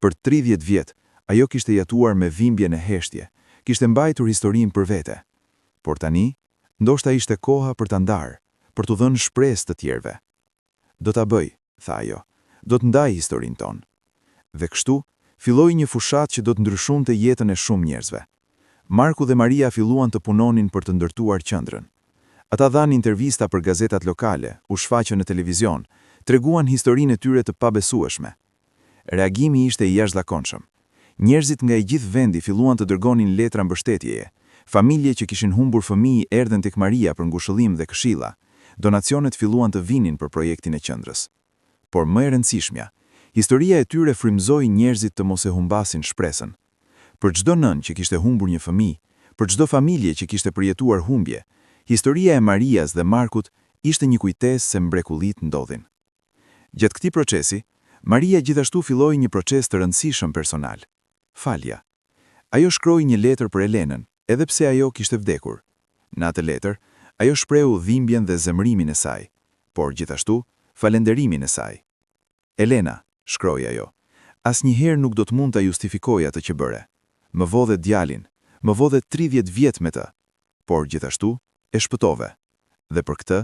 Speaker 1: Për 30 vjet, ajo kishte jetuar me dhimbje në heshtje, kishte mbajtur historinë për vete. Por tani, ndoshta ishte koha për ta ndarë, për t'u dhënë shpresë të tjerëve. "Do ta bëj", tha ajo. "Do të ndaj historinë tonë." Dhe kështu, filloi një fushat që do të ndryshonte jetën e shumë njerëzve. Marku dhe Maria filluan të punonin për të ndërtuar qendrën. Ata dhanë intervista për gazetat lokale, u shfaqën në televizion, treguan historinë e tyre të pabesueshme. Reagimi ishte i jashtëzakonshëm. Njerëzit nga i gjithë vendi filluan të dërgonin letra mbështetjeje. Familje që kishin humbur fëmijë erdhen tek Maria për ngushëllim dhe këshilla. Donacionet filluan të vinin për projektin e qendrës. Por më e rëndësishmja, historia e tyre frymëzoi njerëzit të mos e humbasin shpresën. Për çdo nën që kishte humbur një fëmijë, për çdo familje që kishte përjetuar humbje, historia e Marias dhe Markut ishte një kujtesë se mrekullit ndodhin. Gjatë këtij procesi, Maria gjithashtu filloi një proces të rëndësishëm personal. Falja. Ajo shkroi një letër për Elenën, edhe pse ajo kishte vdekur. Në atë letër, ajo shprehu dhimbjen dhe zemërimin e saj, por gjithashtu falenderimin e saj. "Elena", shkroi ajo, "asnjëherë nuk do të mund ta justifikoj atë që bëre. më vodhe djalin, më vodhe 30 vjet me të, por gjithashtu e shpëtove. Dhe për këtë,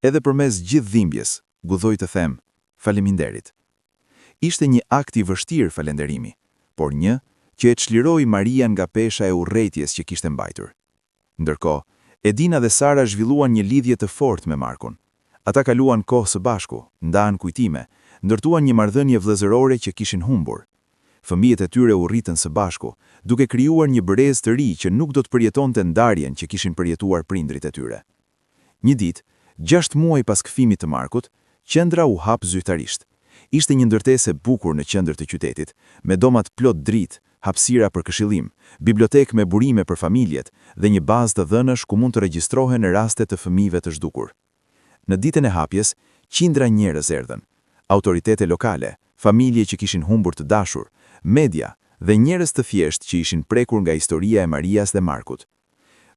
Speaker 1: edhe përmes gjithë dhimbjes, gudhoj të them, faleminderit. Ishte një akt i vështirë falenderimi, por një që e çliroi Marian nga pesha e urrëties që kishte mbajtur. Ndërkohë, Edina dhe Sara zhvilluan një lidhje të fortë me Markun. Ata kaluan kohë së bashku, ndanë kujtime, ndërtuan një marrëdhënie vëllëzërore që kishin humbur. Fëmijët e tyre u rritën së bashku, duke krijuar një brez të ri që nuk do të përjetonte ndarjen që kishin përjetuar prindrit e tyre. Një ditë, 6 muaj pas kthimit të Markut, qendra u hap zyrtarisht. Ishte një ndërtesë e bukur në qendër të qytetit, me domat plot dritë, hapësira për këshillim, bibliotekë me burime për familjet dhe një bazë të dhënësh ku mund të regjistrohen raste të fëmijëve të zhdukur. Në ditën e hapjes, qindra njerëz erdhën, autoritete lokale, familje që kishin humbur të dashur, media dhe njerëz të thjeshtë që ishin prekur nga historia e Marias dhe Markut.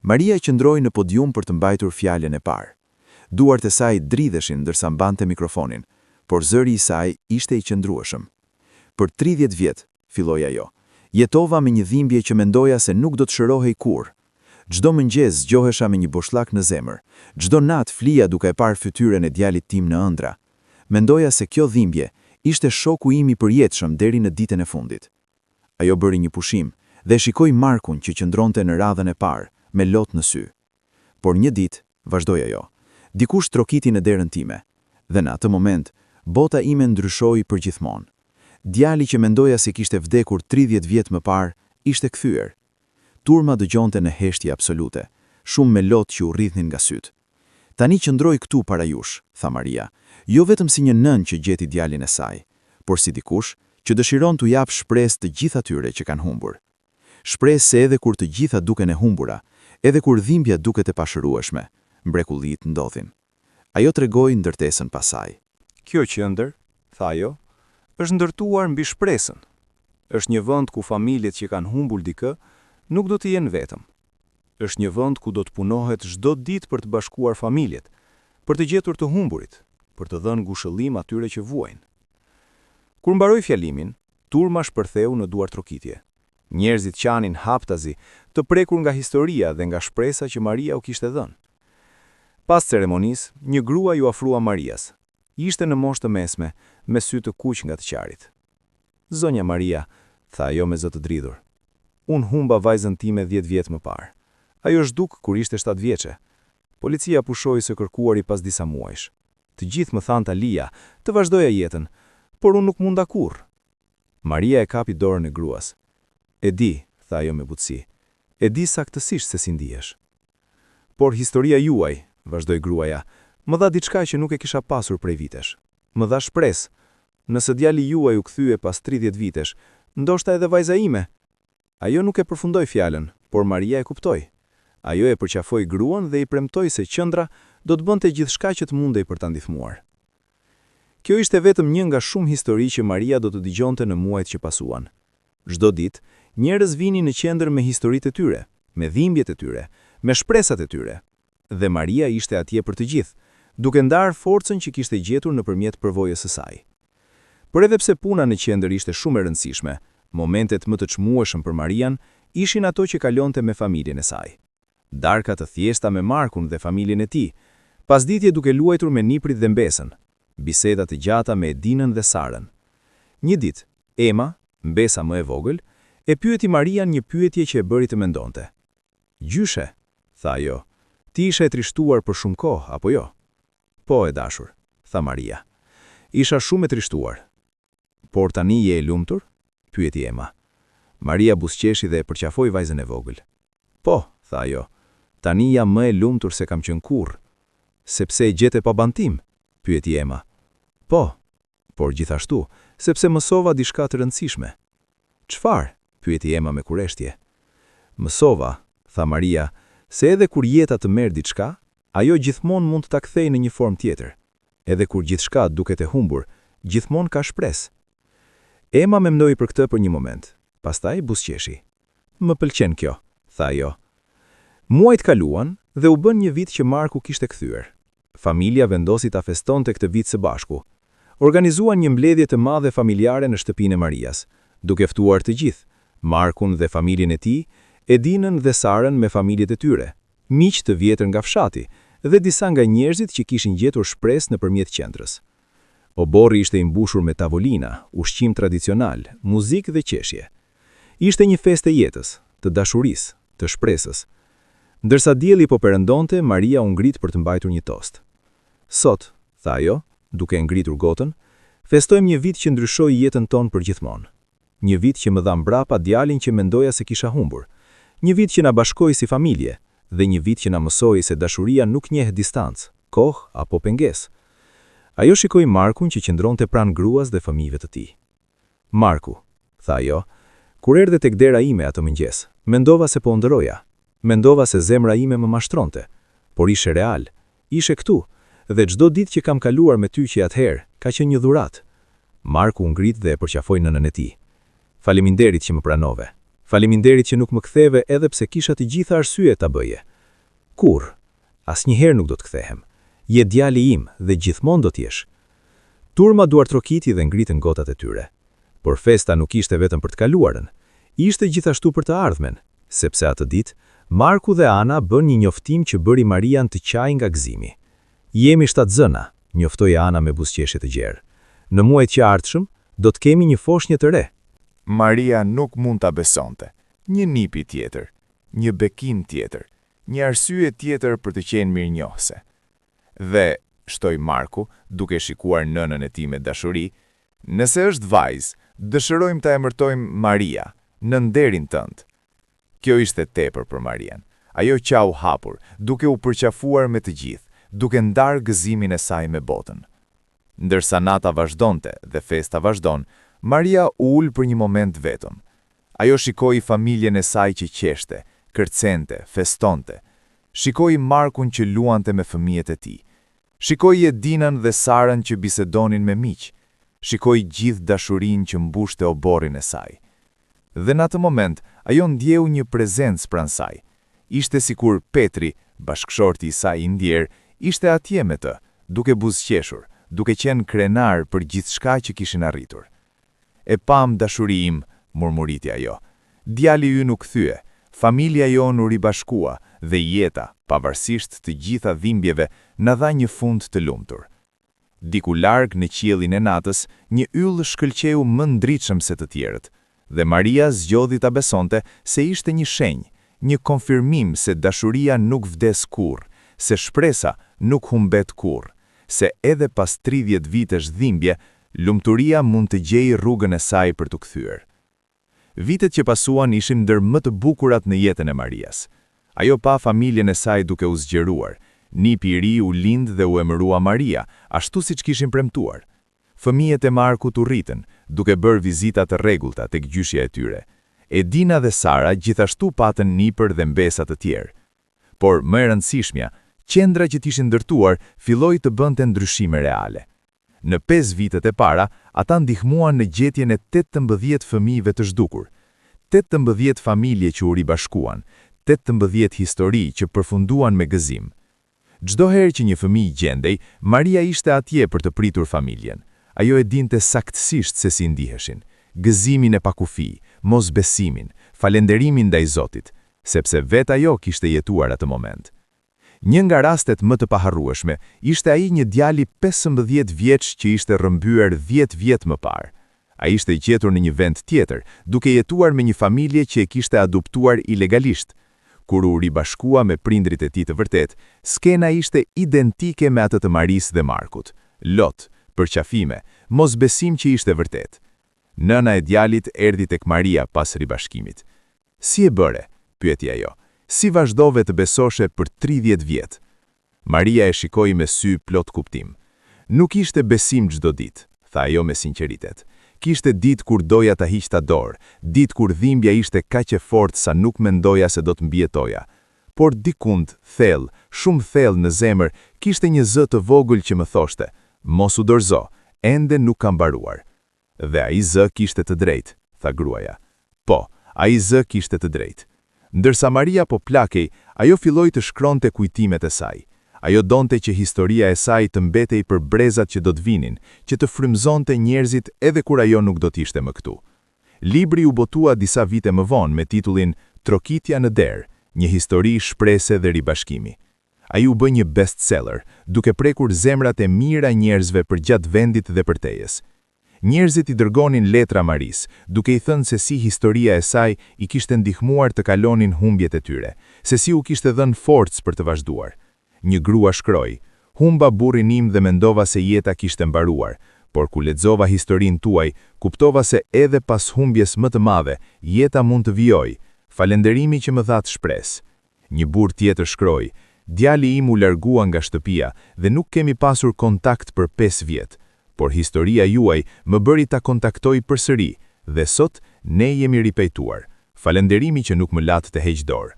Speaker 1: Maria qëndroi në podium për të mbajtur fjalën e parë. Duart e saj dridheshin ndërsa mbante mikrofonin, por zëri i saj ishte i qëndrueshëm. Për 30 vjet, filloi ajo, jetova me një dhimbje që mendoja se nuk do të shërohej kurrë. Çdo mëngjes zgjohesha me një boshllak në zemër, çdo natë flija duke e parë fytyrën e djalit tim në ëndra. Mendoja se kjo dhimbje ishte shoku im i përjetshëm deri në ditën e fundit. Ajo bëri një pushim dhe shikoi Markun që qëndronte në radhën e parë, me lot në sy. Por një ditë, vazhdoi ajo, dikush trokiti në derën time, dhe në atë moment, bota ime ndryshoi përgjithmonë. Djali që mendoja se kishte vdekur 30 vjet më parë, ishte kthyer. Turma dëgjonte në heshtje absolute, shumë me lot që u rrithnin nga syt. Tani qëndroj këtu para jush, tha Maria, jo vetëm si një nën që gjeti djalin e saj, por si dikush që dëshiron t'u jap shpresë të gjithë atyre që kanë humbur. Shpresë se edhe kur të gjitha duken e humbura, edhe kur dhimbja duket e pashërueshme, mrekullitë ndodhin. Ajo tregoi ndërtesën pas saj.
Speaker 2: Kjo qendër, tha ajo, është ndërtuar mbi shpresën. Është një vend ku familjet që kanë humbur dikë nuk do të jenë vetëm. Është një vend ku do të punohet çdo ditë për të bashkuar familjet, për të gjetur të humburit, për të dhënë ngushëllim atyre që vuajnë. Kur mbaroi fjalimin, turma shpërtheu në duar trokitje. Njerëzit qanin haptazi, të prekur nga historia dhe nga shpresa që Maria u kishte dhënë. Pas ceremonisë, një grua ju afrua Marias. Ishte në moshë të mesme, me sy të kuq nga të qarit. Zonja Maria, tha ajo me zë të dridhur. Unë humba vajzën time 10 vjet më parë. Ajo zhduk kur ishte 7 vjeçe. Policia pushoi së kërkuari pas disa muajsh. Të gjithë më thanë Talia, të vazhdoja jetën, por unë nuk munda kurrë. Maria e kapi dorën e gruas. E di, tha ajo me butësi. E di saktësisht se si ndihesh. Por historia juaj, vazhdoi gruaja, më dha diçka që nuk e kisha pasur prej vitesh. Më dha shpresë. Nëse djali juaj u kthye pas 30 vitesh, ndoshta edhe vajza ime. Ajo nuk e përfundoi fjalën, por Maria e kuptoi. Ajo e përqafoi gruan dhe i premtoi se qendra do të bënte gjithçka që të mundej për ta ndihmuar. Kjo ishte vetëm një nga shumë histori që Maria do të dëgjonte në muajt që pasuan. Çdo ditë, njerëz vinin në qendër me historitë e tyre, me dhimbjet e tyre, me shpresat e tyre. Dhe Maria ishte atje për të gjithë, duke ndarë forcën që kishte gjetur nëpërmjet përvojës së saj. Por edhe pse puna në qendër ishte shumë e rëndësishme, momentet më të çmueshëm për Marian ishin ato që kalonte me familjen e saj. Darka të thjeshta me Markun dhe familjen e tij, pasditje duke luajtur me niprit dhe mbesën, biseda të gjata me Edinën dhe Sarën. Një ditë, Emma, mbesa më e vogël, e pyeti Marian një pyetje që e bëri të mendonte. "Gjyshe?" tha ajo. "Ti ishe e trishtuar për shumë kohë, apo jo?" "Po, e dashur," tha Maria. "Isha shumë e trishtuar." "Por tani je e lumtur?" pyeti Emma. Maria buzëqeshi dhe e përqafoi vajzën e vogël. "Po," tha ajo. "Tani jam më e lumtur se kam qenë kurrë." "Sepse e gjete baban tim?" pyeti Emma. "Po, por gjithashtu, sepse mësova diçka të rëndësishme." "Çfarë?" pyeti Emma me kureshtje. "Mësova," tha Maria, "se edhe kur jeta të merr diçka, ajo gjithmonë mund të ta kthejë në një formë tjetër. Edhe kur gjithçka duket e humbur, gjithmonë ka shpresë." Emma më mendoi për këtë për një moment, pastaj buzëqeshi. "Më pëlqen kjo," tha ajo. Muajt kaluan dhe u bën një vit që Marku kishte kthyer. Familja vendosi ta festonte këtë vit së bashku. Organizuan një mbledhje të madhe familjare në shtëpinë e Marias, duke ftuar të gjithë,
Speaker 1: Markun dhe familjen e tij, Edinën dhe Sarën me familjet e tyre, miq të vjetër nga fshati dhe disa nga njerëzit që kishin gjetur shpresë nëpërmjet qendrës. Oborri ishte i mbushur me tavolina, ushqim tradicional, muzikë dhe qeshje. Ishte një festë e jetës, të dashurisë, të shpresës. Ndërsa dielli po perëndonte, Maria u ngrit për të mbajtur një tost. Sot, tha ajo, duke ngritur gotën, festojmë një vit që ndryshoi jetën tonë përgjithmonë. Një vit që më dha mbrapa djalin që mendoja se kisha humbur. Një vit që na bashkoi si familje dhe një vit që na mësoi se dashuria nuk njeh distancë, kohë apo pengesë. Ajo shikoi Markun që qëndronte pranë gruas dhe fëmijëve të tij. Marku, tha ajo, kur erdhe tek dera ime atë mëngjes, mendova se po ndëroja. Mendova se zemra ime më mashtronte, por ishe real, ishe këtu, dhe çdo ditë që kam kaluar me ty që atëherë, ka qenë një dhuratë. Marku ngrit dhe e përqafoi nënën e tij. Faleminderit që më pranove. Faleminderit që nuk më ktheve edhe pse kisha të gjitha arsye ta bëje. Kur? Asnjëherë nuk do të kthehem. Je djali im dhe gjithmonë do t'jesh. Turma duartrokiti dhe ngritën gotat e tyre. Por festa nuk ishte vetëm për të kaluarën, ishte gjithashtu për të ardhmen, sepse atë ditë Marku dhe Ana bën një njoftim që bëri Marian të qaj nga gëzimi. Jemi 7 zëna, njoftoi Ana me buzëqeshje të gjerë. Në muajt që ardhshëm, do të kemi një foshnjë të re.
Speaker 2: Maria nuk mund ta besonte. Një nipi tjetër, një bekim tjetër, një arsye tjetër për të qenë mirënjohëse. Dhe, shtoi Marku, duke shikuar nënën e tij me dashuri, nëse është vajzë, dëshirojmë ta emërtojmë Maria, në nderin tënd. Kjo ishte tepër për Marian. Ajo qau hapur, duke u përqafuar me të gjithë, duke ndarë gëzimin e saj me botën. Ndërsa nata vazhdonte dhe festa vazhdon, Maria u ul për një moment vetëm. Ajo shikoi familjen e saj që qeshte, kërcente, festonte. Shikoi Markun që luante me fëmijët e tij. Shikoi Edinën dhe Sarën që bisedonin me miq. Shikoi gjithë dashurinë që mbushte oborrin e saj. Dhe në atë moment, ajo ndjeu një prezencë pranë saj. Ishte sikur Petri, bashkëshorti i saj i ndjer, ishte atje me të, duke buzëqeshur, duke qenë krenar për gjithçka që kishin arritur. E pam dashuri im, murmuriti ajo. Djali ynë u kthye, familja jonë u ribashkua dhe jeta, pavarësisht të gjitha dhimbjeve, na dha një fund të lumtur. Diku larg në qiellin e natës, një yll shkëlqeu më ndritshëm se të tjerët, dhe Maria zgjodhi ta besonte se ishte një shenjë, një konfirmim se dashuria nuk vdes kurrë, se shpresa nuk humbet kurrë, se edhe pas 30 vitesh dhimbje, lumturia mund të gjejë rrugën e saj për të kthyer. Vitet që pasuan ishin ndër më të bukurat në jetën e Marias. Ajo pa familjen e saj duke u zgjeruar. Nipi i ri u lind dhe u emërua Maria, ashtu siç kishin premtuar. Fëmijët e Markut u rritën, duke bërë vizita të rregullta tek gjyshja e tyre. Edina dhe Sara gjithashtu patën nipër dhe mbesa të tjerë. Por më e rëndësishmja, qendra që t'ishin ndërtuar filloi të bënte ndryshime reale. Në 5 vitet e para, ata ndihmuan në gjetjen e 18 fëmijëve të zhdukur, 18 familje që u ribashkuan, 18 histori që përfunduan me gëzim. Çdo herë që një fëmijë gjendej, Maria ishte atje për të pritur familjen. Ajo e dinte saktësisht se si ndiheshin, gëzimin e pakufi, mosbesimin, falenderimin ndaj Zotit, sepse vetë ajo kishte jetuar atë moment. Një nga rastet më të paharrueshme ishte ai një djali 15 vjeç që ishte rrëmbyer 10 vjet më parë. Ai ishte i gjetur në një vend tjetër, duke jetuar me një familje që e kishte adoptuar ilegalisht. Kur u ribashkua me prindrit e tij të vërtet, skena ishte identike me atë të Marisë dhe Markut. Lot, përqafime, mosbesim që ishte vërtet. Nëna e djalit erdhi tek Maria pas ribashkimit. Si e bëre? Pyeti ajo. Si vazhdove të besoshe për 30 vjet? Maria e shikoi me sy plot kuptim. Nuk ishte besim çdo ditë, tha ajo me sinqeritet. Kishte ditë kur doja ta hiqta dorë, ditë kur dhimbja ishte kaq e fortë sa nuk mendoja se do të mbijetoja. Por dikund, thellë, shumë thellë në zemër, kishte një zë të vogël që më thoshte: "Mos u dorëzo, ende nuk ka mbaruar." Dhe ai zë kishte të drejtë, tha gruaja. Po, ai zë kishte të drejtë. Ndërsa Maria po plakej, ajo filloi të shkronte kujtimet e saj. Ajo donte që historia e saj të mbetej për brezat që do të vinin, që të frymëzonte njerëzit edhe kur ajo nuk do të ishte më këtu. Libri u botua disa vite më vonë me titullin Trokitja në derë, një histori shprese dhe ribashkimi. Ai u bë një bestseller, duke prekur zemrat e mira njerëzve përgjatë vendit dhe përtejes. Njerëzit i dërgonin letra Maris, duke i thënë se si historia e saj i kishte ndihmuar të kalonin humbjet e tyre, se si u kishte dhënë forcë për të vazhduar. Një grua shkroi: "Humba burrin im dhe mendova se jeta kishte mbaruar, por ku lexova historinë tuaj, kuptova se edhe pas humbjes më të madhe, jeta mund të vijojë. Falenderimi që më dha shpresë." Një burr tjetër shkroi: "Djali im u largua nga shtëpia dhe nuk kemi pasur kontakt për 5 vjet. Por historia juaj më bëri ta kontaktoj përsëri dhe sot ne jemi ripejtuar. Falenderimi që nuk më latë të heq dorë."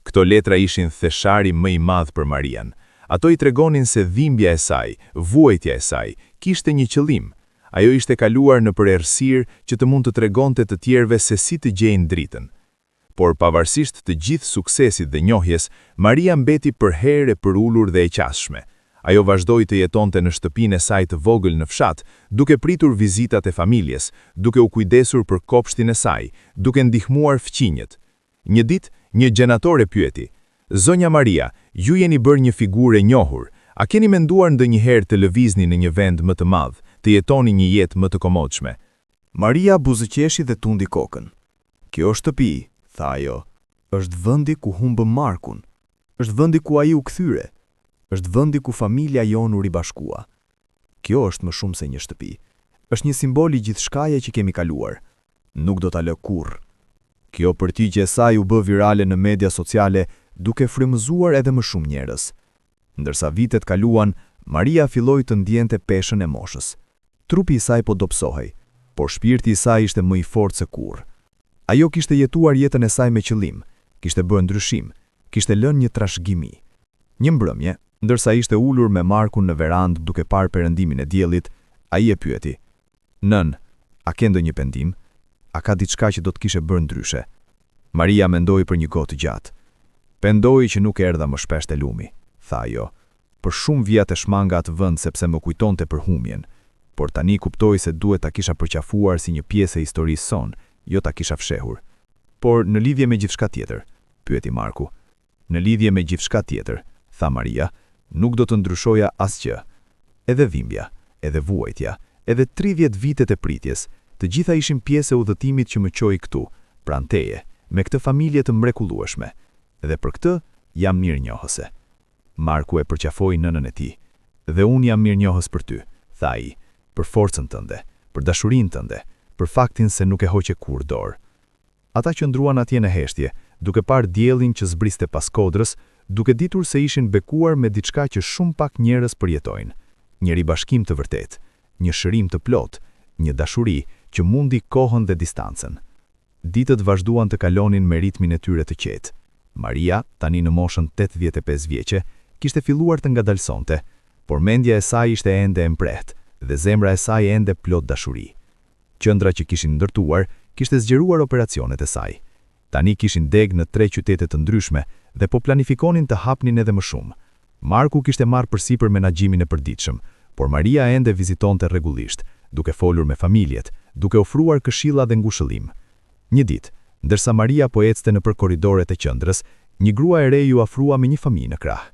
Speaker 2: Këto letra ishin theshari më i madh për Marian. Ato i tregonin se dhimbja e saj, vuajtja e saj, kishte një qëllim. Ajo ishte kaluar në errësirë që të mund të tregonte të tjerëve se si të gjejnë dritën. Por pavarësisht të gjithë suksesit dhe njohjes, Maria mbeti për herë e përulur dhe e qasshme. Ajo vazhdoi të jetonte në shtëpinë e saj të vogël në fshat, duke pritur vizitat e familjes, duke u kujdesur për kopshtin e saj, duke ndihmuar fqinjet. Një ditë, një gjenator e pyeti: "Zonja Maria, ju jeni bërë një figurë e njohur. A keni menduar ndonjëherë të lëvizni në një vend më të madh, të jetoni një jetë më të komodshme?"
Speaker 6: Maria buzëqeshi dhe tundi kokën. "Kjo shtëpi," tha ajo, "është vendi ku humbëm Markun. Është vendi ku ai u kthyre. Është vendi ku familja jonë u ribashkua. Kjo është më shumë se një shtëpi. Është një simbol i gjithçkaje që kemi kaluar. Nuk do ta lë kurrë." Kjo përgjigje e saj u bë virale në media sociale, duke frymëzuar edhe më shumë njerëz. Ndërsa vitet kaluan, Maria filloi të ndjente peshën e moshës. Trupi i saj po dobësohej, por shpirti i saj ishte më i fortë se kurrë. Ajo kishte jetuar jetën e saj me qëllim, kishte bërë ndryshim, kishte lënë një trashëgimi. Një mbrëmje, ndërsa ishte ulur me Markun në verandë duke parë perëndimin e diellit, ai e pyeti: "Nën, a ke ndonjë pendim? A ka diçka që do të kishe bërë ndryshe?" Maria mendoi për një kohë të gjatë. "Pendoj që nuk erdha më shpesh te lumi," tha ajo. "Për shumë vjet e shmanga atë vend sepse më kujtonte për humjen, por tani kuptoj se duhet ta kisha përqafuar si një pjesë e historisë son, jo ta kisha fshehur." "Por në lidhje me gjithçka tjetër?" pyeti Marku. "Në lidhje me gjithçka tjetër," tha Maria, "nuk do të ndryshoja asgjë. Edhe dhimbja, edhe vuajtja, edhe 30 vitet e pritjes, të gjitha ishin pjesë e udhëtimit që më çoi këtu, pranë teje, me këtë familje të mrekullueshme. Dhe për këtë jam mirënjohëse." Marku e përqafoi nënën e tij. "Dhe unë jam mirënjohës për ty," tha ai, "për forcën tënde, për dashurinë tënde, për faktin se nuk e hoqe kurrë dorë." Ata qëndruan atje në heshtje, duke parë diellin që zbriste pas kodrës, duke ditur se ishin bekuar me diçka që shumë pak njerëz përjetojnë. Një ribashkim të vërtetë, një shërim të plot, një dashuri që mundi kohën dhe distancën. Ditët vazhduan të kalonin me ritmin e tyre të qetë. Maria, tani në moshën 85 vjeçe, kishte filluar të ngadalsonte, por mendja e saj ishte ende e mprehtë dhe zemra e saj ende plot dashuri. Qendra që kishin ndërtuar kishte zgjeruar operacionet e saj. Tani kishin deg në 3 qytete të ndryshme dhe po planifikonin të hapnin edhe më shumë. Marku kishte marrë përsipër menaxhimin e përditshëm, por Maria ende vizitonte rregullisht, duke folur me familjet, duke ofruar këshilla dhe ngushëllim. Një ditë, ndërsa Maria po ecte nëpër korridoret e qendrës, një grua e re ju afrua me një fëmijë në krah.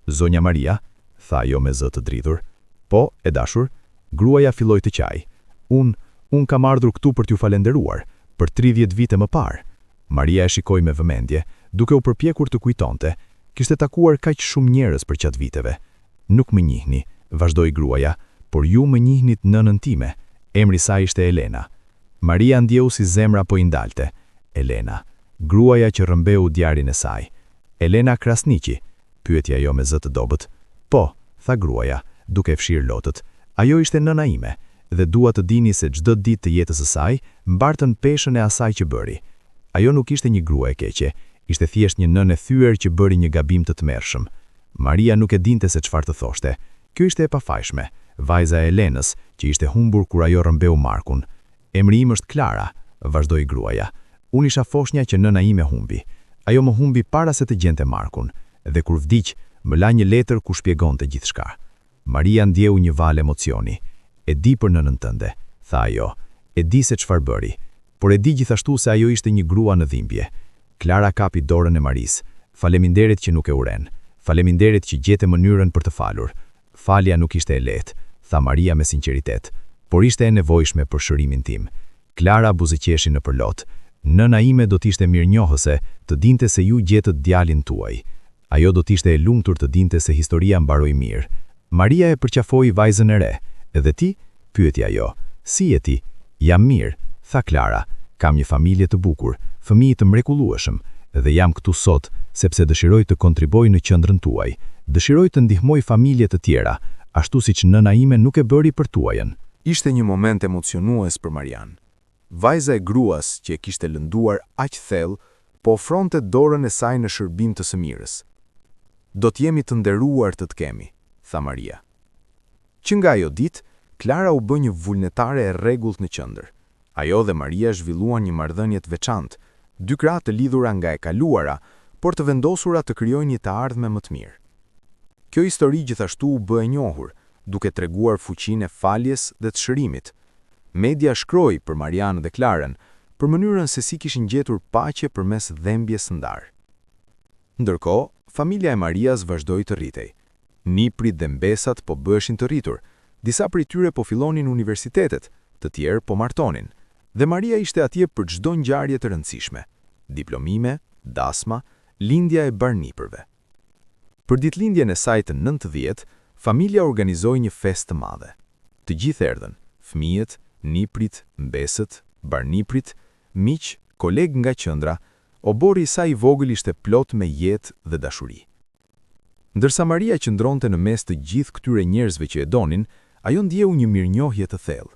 Speaker 6: "Zonja Maria," tha ajo me zë të dridhur. "Po, e dashur," gruaja filloi të qaj. Unë kam ardhur këtu për t'ju falenderuar, për 30 vite më parë." Maria e shikoi me vëmendje, duke u përpjekur të kujtonte, kishte takuar kaq shumë njerëz për qatë viteve. "Nuk më njihni," vazhdoi gruaja, "por ju më njihnit nënën time. Emri saj ishte Elena." Maria ndjeu si zemra po i ndalte. Elena, gruaja që rrëmbeu djarin e saj. "Elena Krasniqi?" pyeti ajo me zë të dobët. "Po," tha gruaja, duke fshirë lotët. "Ajo ishte nëna ime dhe dua të dini se çdo ditë të jetës së saj mbartën peshën e asaj që bëri. Ajo nuk ishte një grua e keqe, ishte thjesht një nënë e thyer që bëri një gabim të tmerrshëm." Maria nuk e dinte se çfarë të thoshte. Kjo ishte e pafajshme, vajza e Elenës, që ishte humbur kur ajo rrëmbeu Markun. "Emri im është Klara," vazhdoi gruaja. "Unë isha foshnja që nëna ime humbi. Ajo më humbi para se të gjente Markun, dhe kur vdiq, më la një letër ku shpjegonte gjithçka." Maria ndjeu një val emocioni. "E di për nënën tënde," tha ajo. "E di se çfarë bëri, por e di gjithashtu se ajo ishte një grua në dhimbje. Klara kapi dorën e Maris. Faleminderit që nuk e uren. Faleminderit që gjete mënyrën për të falur. Falja nuk ishte e lehtë, tha Maria me sinqeritet, por ishte e nevojshme për shërimin tim. Klara buzëqeshi në përlot. Nëna ime do t'ishte mirënjohëse të dinte se ju gjetët djalin tuaj. Ajo do t'ishte e lumtur të dinte se historia mbaroi mirë. Maria e përqafoi vajzën e re. Edhe ti? Pyeti ajo. Si e ti? Jam mirë, tha Klara. Kam një familje të bukur, fëmijë të mrekullueshëm, dhe jam këtu sot sepse dëshiroj të kontriboj në qendrën tuaj. Dëshiroj të ndihmoj familje të tjera, ashtu siç nëna ime nuk e bëri për tuajën.
Speaker 3: Ishte një moment emocionues për Marian. Vajza e gruas që e kishte lënduar aq thellë, po ofronte dorën e saj në shërbim të së mirës. Do t'jemi të nderuar të kemi, tha Maria. Që nga ajo ditë, Klara u bë një vullnetare e rregullt në qendër. Ajo dhe Maria zhvilluan një marrëdhënie të veçantë, dy krah të lidhura nga e kaluara, por të vendosura të krijojnë një të ardhme më të mirë. Kjo histori gjithashtu u bë e njohur, duke treguar fuqinë e faljes dhe të shërimit. Media shkroi për Marian dhe Klarën për mënyrën se si kishin gjetur paqe përmes dhembjes së ndarë. Ndërkohë, familja e Marias vazhdoi të rritej. Niprit dhe mbesat po bëheshin të rritur. Disa prej tyre po fillonin universitetet, të tjerë po martonin, dhe Maria ishte atje për çdo ngjarje të rëndësishme: diplomime, dasma, lindja e barnipërve. Për ditëlindjen e saj të 90, familja organizoi një festë të madhe. Të gjithë erdhën: fëmijët, niprit, mbesët, barniprit, miq, kolegë nga qendra. Obori i saj i vogël ishte plot me jetë dhe dashuri. Ndërsa Maria qëndronte në mes të gjithë këtyre njerëzve që e donin, ajo ndjeu një mirënjohje të thellë.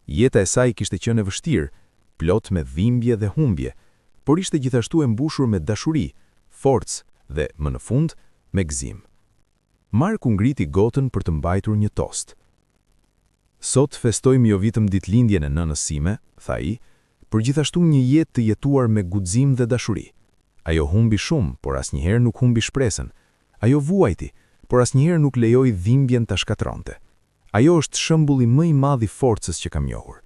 Speaker 3: Jeta e saj kishte qenë e vështirë, plot me dhimbje dhe humbje, por ishte gjithashtu e mbushur me dashuri, forcë dhe, më në fund, me gëzim. Marku ngriti gotën për të mbajtur një tost. Sot festojmë jo vetëm ditëlindjen e nënës sime, tha ai, por gjithashtu një jetë të jetuar me guxim dhe dashuri. Ajo humbi shumë, por asnjëherë nuk humbi shpresën. Ajo vuajti, por asnjëherë nuk lejoi dhimbjen ta shkatronte. Ajo është shembulli më i madh i forcës që kam njohur.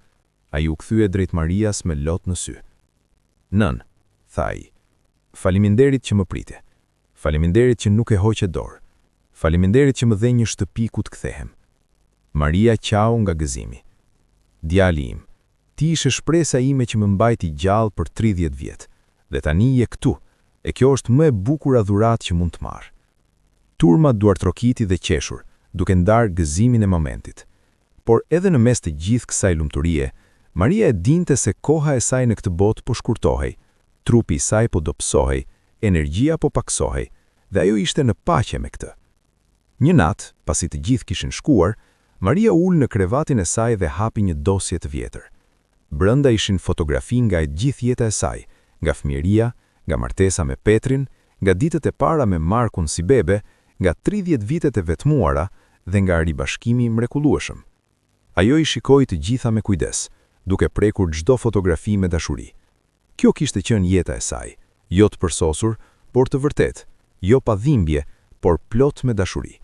Speaker 3: Ai u kthye drejt Marias me lot në sy. Nën, tha ai, faleminderit që më prite. Faleminderit që nuk e hoqe dorë. Faleminderit që më dhe një shtëpi ku të kthehem. Maria qau nga gëzimi. Djali im, ti ishe shpresa ime që më mbajti gjallë për 30 vjet, dhe tani je këtu, e kjo është më e bukur dhuratë që mund të marr. Turma duartrokiti dhe qeshur, duke ndarë gëzimin e momentit. Por edhe në mes të gjithë kësaj lumturie, Maria e dinte se koha e saj në këtë botë po shkurtohej, trupi i saj po dobësohej, energjia po paksohej, dhe ajo ishte në paqe me këtë. Një natë, pasi të gjithë kishin shkuar, Maria ul në krevatin e saj dhe hapi një dosje të vjetër. Brenda ishin fotografi nga e gjithë jeta e saj, nga fëmijëria, nga martesa me Petrin, nga ditët e para me Markun si bebe, nga 30 vitet e vetmuara dhe nga ribashkimi i mrekullueshëm. Ajo i shikoi të gjitha me kujdes, duke prekur çdo fotografi me dashuri. Kjo kishte qenë jeta e saj, jo të përsosur, por të vërtet, jo pa dhimbje, por plot me dashuri.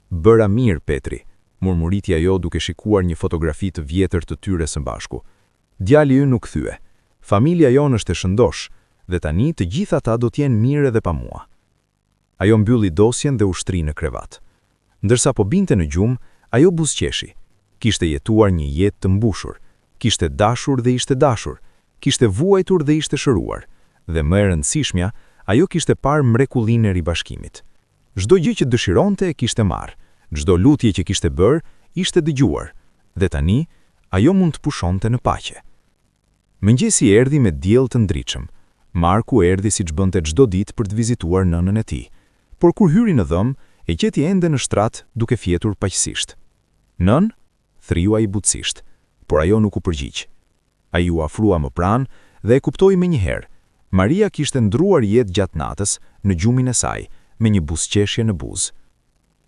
Speaker 3: Bëra mirë, Petri, murmuriti ajo duke shikuar një fotografi të vjetër të tyre së bashku. Djali ynë nuk thye. Familja jonë është e shëndosh, dhe tani të gjitha ata do t'jenë mirë edhe pa mua. Ajo mbylli dosjen dhe u shtri në krevat. Ndërsa po binte në gjumë, ajo buzëqeshi. Kishte jetuar një jetë të mbushur, kishte dashur dhe ishte dashur, kishte vuajtur dhe ishte shëruar, dhe më e rëndësishmja, ajo kishte parë mrekullinë e ribashkimit. Çdo gjë që dëshironte e kishte marrë, çdo lutje që kishte bërë ishte dëgjuar, dhe tani ajo mund të pushonte në paqe. Mëngjesi erdhi me diell të ndritshëm. Marku erdhi siç bënte çdo ditë për të vizituar nënën e tij, por kur hyri në dhëm, e gjeti ende në shtrat duke fjetur paqësisht. Nën, thriu ai butësisht, por ajo nuk u përgjigj. Ai u afrua më pranë dhe e kuptoi menjëherë. Maria kishte ndruar jetë gjatë natës në gjumin e saj, me një buzëqeshje në buzë.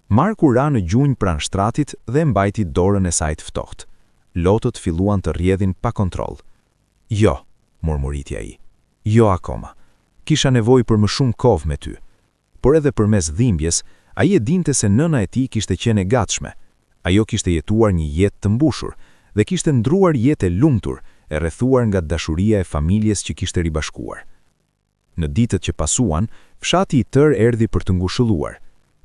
Speaker 3: Marku ra në gjunjë pranë shtratit dhe mbajti dorën e saj të ftohtë. Lotët filluan të rrjedhin pa kontroll. Jo, murmuriti ai. Jo akoma. Kisha nevojë për më shumë kohë me ty. Por edhe përmes dhimbjes, ai e dinte se nëna e tij kishte qenë e gatshme. Ajo kishte jetuar një jetë të mbushur dhe kishte ndruar jetë e lumtur,
Speaker 2: e rrethuar nga dashuria e familjes që kishte ribashkuar. Në ditët që pasuan, fshati i tërë erdhi për të ngushëlluar.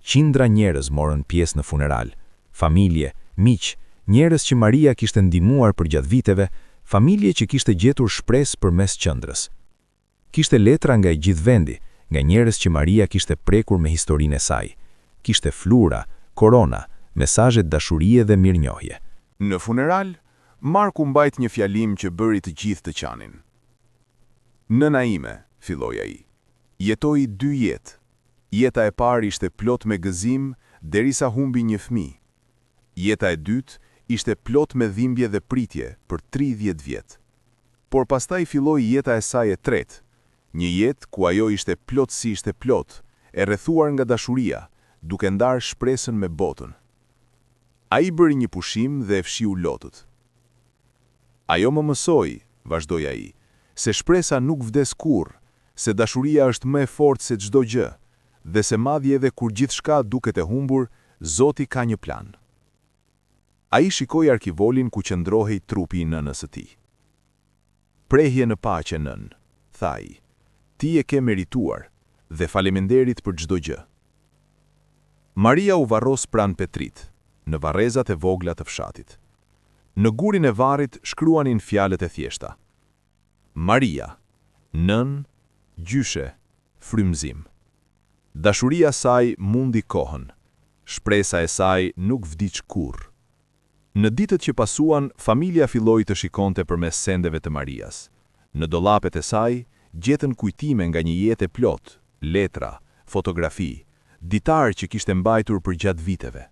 Speaker 2: Qindra njerëz morën pjesë në funeral. Familje, miq, njerëz që Maria kishte ndihmuar për gjatë viteve, familje që kishte gjetur shpresë përmes qendrës. Kishte letra nga i gjithë vendi, nga njerëz që Maria kishte prekur me historinë e saj. Kishte flura, korona, mesazhe dashurie dhe mirënjohje.
Speaker 5: Në funeral, Marku mbajt një fjalim që bëri të gjithë të qanin. Nëna ime, filloi ai, jetoi 2 jetë. Jeta e parë ishte plot me gëzim derisa humbi një fëmijë. Jeta e dytë ishte plot me dhimbje dhe pritje për 30 vjet. Por pastaj filloi jeta e saj e tretë, një jetë ku ajo ishte plotësisht e plot, e rrethuar nga dashuria, duke ndarë shpresën me botën. Ai bëri një pushim dhe e fshiu lotët. Ajo më mësoi, vazhdoi ai, se shpresa nuk vdes kurrë, se dashuria është më e fortë se çdo gjë, dhe se madje edhe kur gjithçka duket e humbur, Zoti ka një plan. Ai shikoi arkivolin ku qëndrohej trupi i nënës së tij. Prehje në paqe, nën, tha ai. Ti e ke merituar dhe faleminderit për çdo gjë. Maria u varros pranë Petrit, në varrezat e vogla të fshatit. Në gurin e varrit shkruanin fjalët e thjeshta. Maria, nën, gjyshe, frymëzim. Dashuria saj mundi kohën. Shpresa e saj nuk vdiq kurrë. Në ditët që pasuan, familja filloi të shikonte përmes sendeve të Marias. Në dollapet e saj gjetën kujtime nga një jetë e plot, letra, fotografi, ditar që kishte mbajtur për gjatë viteve.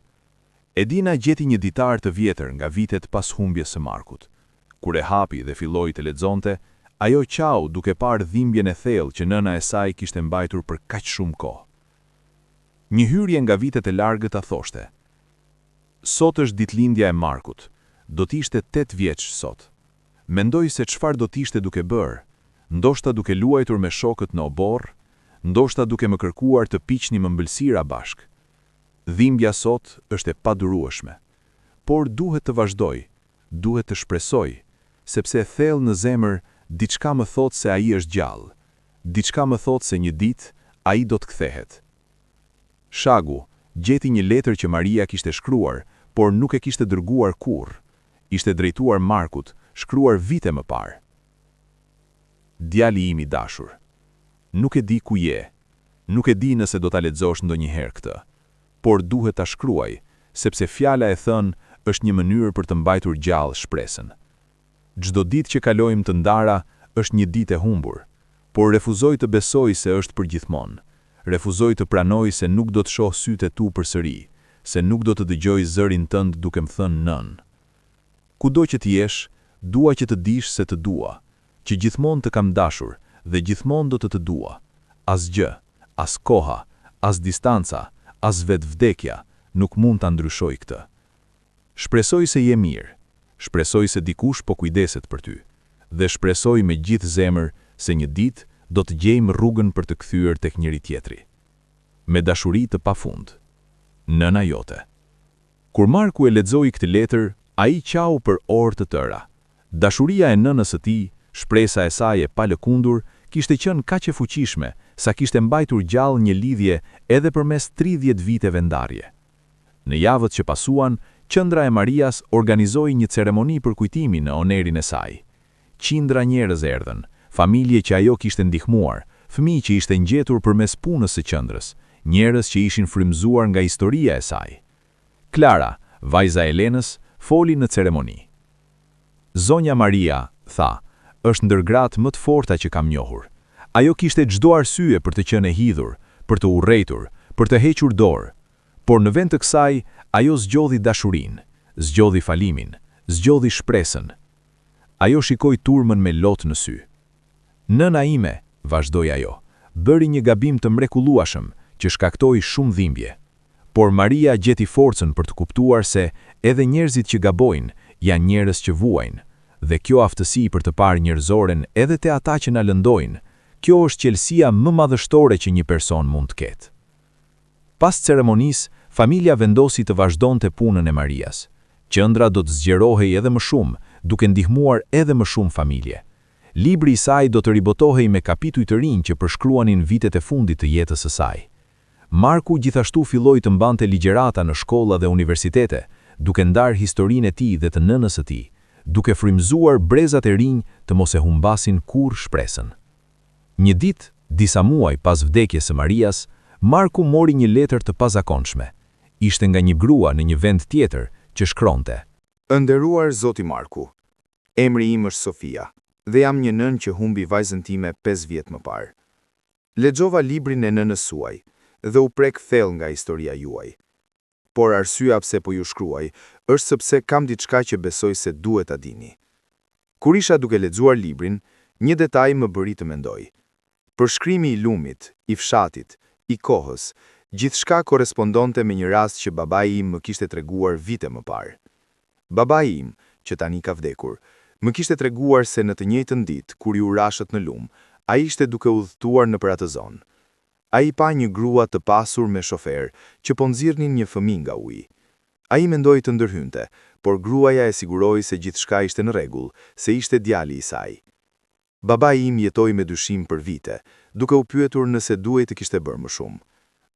Speaker 5: Edina gjeti një ditar të vjetër nga vitet pas humbjes së Markut. Kur e hapi dhe filloi të lexonte, ajo qau duke parë dhimbjen e thellë që nëna e saj kishte mbajtur për kaq shumë kohë. Një hyrje nga vitet e largët a thoshte: Sot është ditëlindja e Markut, do t'ishte 8 vjeç sot. Mendoj se çfarë do t'ishte duke bërë, ndoshta duke luajtur me shokët në oborr, ndoshta duke më kërkuar të piqnim ëmbëlsira bashk. Dhimbja sot është e padurueshme, por duhet të vazhdoj, duhet të shpresoj, sepse thellë në zemër diçka më thot se ai është gjallë, diçka më thot se një ditë ai do të kthehet. Shagu gjeti një letër që Maria kishte shkruar, por nuk e kishte dërguar kurrë. Ishte drejtuar Markut, shkruar vite më parë. Djali im i dashur, nuk e di ku je, nuk e di nëse do ta lexosh ndonjëherë këtë, por duhet ta shkruaj, sepse fjala e thënë është një mënyrë për të mbajtur gjallë shpresën. Çdo ditë që kalojmë të ndara është një ditë e humbur, por refuzoj të besoj se është për gjithmonë. Refuzoj të pranoj se nuk do të shoh sytë e tu përsëri, se nuk do të dëgjoj zërin tënd duke më thënë nën. Kudo që t'jesh, dua që të dish se të dua, që gjithmonë të kam dashur dhe gjithmonë do të dua. As gjë, as koha, as distanca, as vetvdekja nuk mund ta ndryshoj këtë. Shpresoj se je mirë, shpresoj se dikush po kujdeset për ty, dhe shpresoj me gjithë zemër se një ditë do të gjejmë rrugën për të kthyer tek njëri tjetri. Me dashuri të pafund. Nëna jote. Kur Marku e lexoi këtë letër, ai qau për orë të tëra. Dashuria e nënës së tij, shpresa e saj e palëkundur, kishte qenë kaq e fuqishme sa kishte mbajtur gjallë një lidhje edhe përmes 30 viteve ndarje. Në javët që pasuan, qendra e Marias organizoi një ceremoni për kujtimin në onerin e saj. Qindra njerëz erdhën, familje që ajo kishte ndihmuar, fëmijë që ishte ngjetur përmes punës së qendrës, njerëz që ishin frymëzuar nga historia e saj. Klara, vajza e Elenës, foli në ceremoni. Zonja Maria, tha, është ndër gratë më të forta që kam njohur. Ajo kishte çdo arsye për të qenë e hidhur, për të urrejtur, për të hequr dorë. Por në vend të kësaj, ajo zgjodhi dashurinë, zgjodhi falimin, zgjodhi shpresën. Ajo shikoi turmën me lot në sy. Nëna ime, vazhdoi ajo, bëri një gabim të mrekullueshëm që shkaktoi shumë dhimbje. Por Maria gjeti forcën për të kuptuar se edhe njerëzit që gabojnë janë njerëz që vuajnë, dhe kjo aftësi për të parë njerëzoren edhe te ata që na lëndojnë, kjo është qelësia më madhështore që një person mund të ketë. Pas ceremonisë, familja vendosi të vazhdonte punën e Marias. Qendra do të zgjerohej edhe më shumë
Speaker 2: duke ndihmuar edhe më shumë familje. Libri i saj do të ribotohej me kapituj të rinj që përshkruanin vitet e fundit të jetës së saj. Marku gjithashtu filloi të mbante ligjerata në shkolla dhe universitete, duke ndarë historinë e tij dhe të nënës së tij, duke frymëzuar brezat e rinj të mos e humbasin kurrë shpresën. Një ditë, disa muaj pas vdekjes së Marias, Marku mori një letër të pazakonshme. Ishte nga një grua në një vend tjetër që shkronte:
Speaker 3: Nderuar Zoti Marku, emri im është Sofia, dhe jam një nën që humbi vajzën time 5 vjet më parë. Lexova librin e nënës suaj dhe u prek thellë nga historia juaj. Por arsyeja pse po ju shkruaj është sepse kam diçka që besoj se duhet ta dini. Kur isha duke lexuar librin, një detaj më bëri të mendoj. Përshkrimi i lumit, i fshatit, i kohës, gjithçka korespondonte me një rast që babai im më kishte treguar vite më parë. Babai im, që tani ka vdekur, më kishte treguar se në të njëjtën ditë kur ju rashët në lum, ai ishte duke udhëtuar nëpër atë zonë. Ai pa një grua të pasur me shofer që po nxirrnin një fëmijë nga uji. Ai mendoi të ndërhynte, por gruaja e siguroi se gjithçka ishte në rregull, se ishte djali i saj. Babai im jetoi me dyshim për vite, duke u pyetur nëse duhej të kishte bërë më shumë.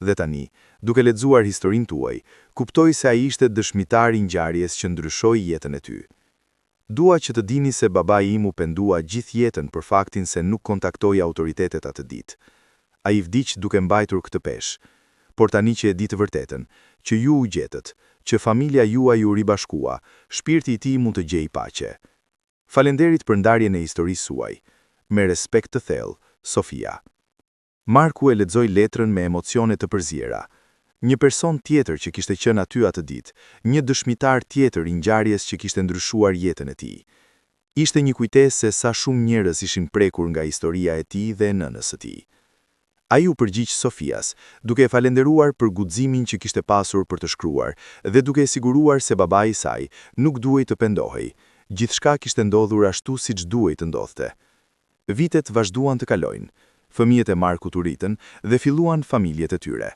Speaker 3: Dhe tani, duke lexuar historinë tuaj, kuptoi se ai ishte dëshmitar i ngjarjes që ndryshoi jetën e ty. Dua që të dini se babai im u pendua gjithë jetën për faktin se nuk kontaktoi autoritetet atë ditë. Ai vdiq duke mbajtur këtë peshë, por tani që e di të vërtetën, që ju u gjetët, që familja juaj u ribashkua, shpirti i tij mund të gjejë paqe. Falenderit për ndarjen e historisë suaj. Me respekt të thellë, Sofia. Marku e lexoi letrën me emocione të përziera. Një person tjetër që kishte qenë aty atë ditë, një dëshmitar tjetër i ngjarjes që kishte ndryshuar jetën e tij. Ishte një kujtesë se sa shumë njerëz ishin prekur nga historia e tij dhe e nënës së tij. Ai u përgjigj Sofias, duke e falenderuar për guximin që kishte pasur për të shkruar dhe duke e siguruar se babai i saj nuk duhej të pendohej. Gjithçka kishte ndodhur ashtu siç duhej të ndodhte. Vitet vazhduan të kalojnë. Fëmijët e Markut u ritën dhe filluan familjet e tyre.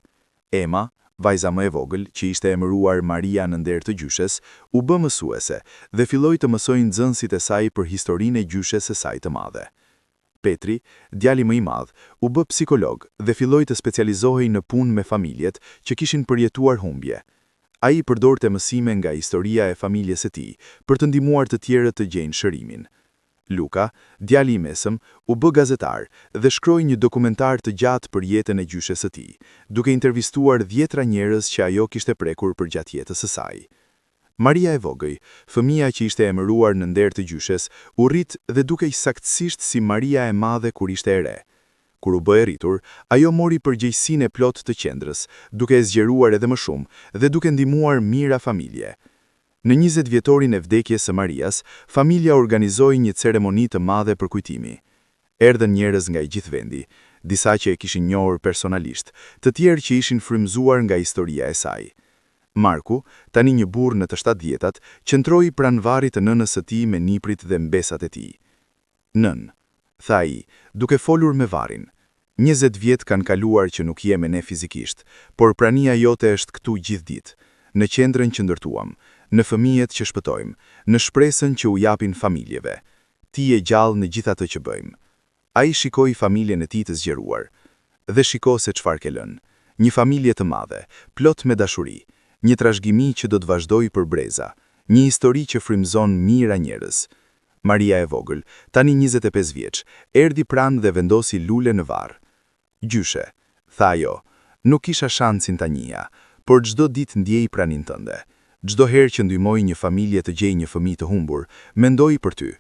Speaker 3: Emma, vajza më e vogël, që ishte emëruar Maria në nder të gjyshes, u bë mësuese dhe filloi të mësojë nxënësit e saj për historinë e gjyshes së saj të madhe. Petri, djali më i madh, u bë psikolog dhe filloi të specializohej në punë me familjet që kishin përjetuar humbje. Ai përdorte mësime nga historia e familjes së tij për të ndihmuar të tjerët të gjejnë shërimin. Luka, djali i mesëm, u bë gazetar dhe shkroi një dokumentar të gjatë për jetën e gjyshes së tij, duke intervistuar 10 njerëz që ajo kishte prekur përgjatë jetës së saj. Maria e vogël, fëmia që ishte emëruar në nder të gjyshes, u rrit dhe dukej saktësisht si Maria e madhe kur ishte e re. Kur u bë e rritur, ajo mori përgjegjësinë e plot të qendrës, duke e zgjeruar edhe më shumë dhe duke ndihmuar mijëra familje. Në 20 vjetorin e vdekjes së Marias, familja organizoi një ceremoni të madhe për kujtimi. Erdhën njerëz nga i gjithë vendi, disa që e kishin njohur personalisht, të tjerë që ishin frymëzuar nga historia e saj. Marku, tani një burr në të 70-tat, qëndroi pranë varrit të nënës së tij me niprit dhe mbesat e tij. Nën, tha ai, duke folur me varrin. 20 vjet kanë kaluar që nuk je me ne fizikisht, por prania jote është këtu gjithë ditë, në qendrën që ndërtuam, në fëmijët që shpëtojmë, në shpresën që u japin familjeve. Ti je gjallë në gjithë atë që bëjmë. Ai shikoi familjen e tij të zgjeruar dhe shiko se çfarë ke lënë. Një familje të madhe, plot me dashuri. Një trashëgimi që do të vazhdojë për breza, një histori që frymëzon mijëra njerëz. Maria e vogël, tani 25 vjeç, erdhi pranë dhe vendosi lule në varr. Gjyshe, tha ajo, nuk kisha shansin ta njihja, por çdo ditë ndjej pranin tënde. Çdo herë që ndihmoj një familje të gjejë një fëmijë të humbur, mendoj për ty.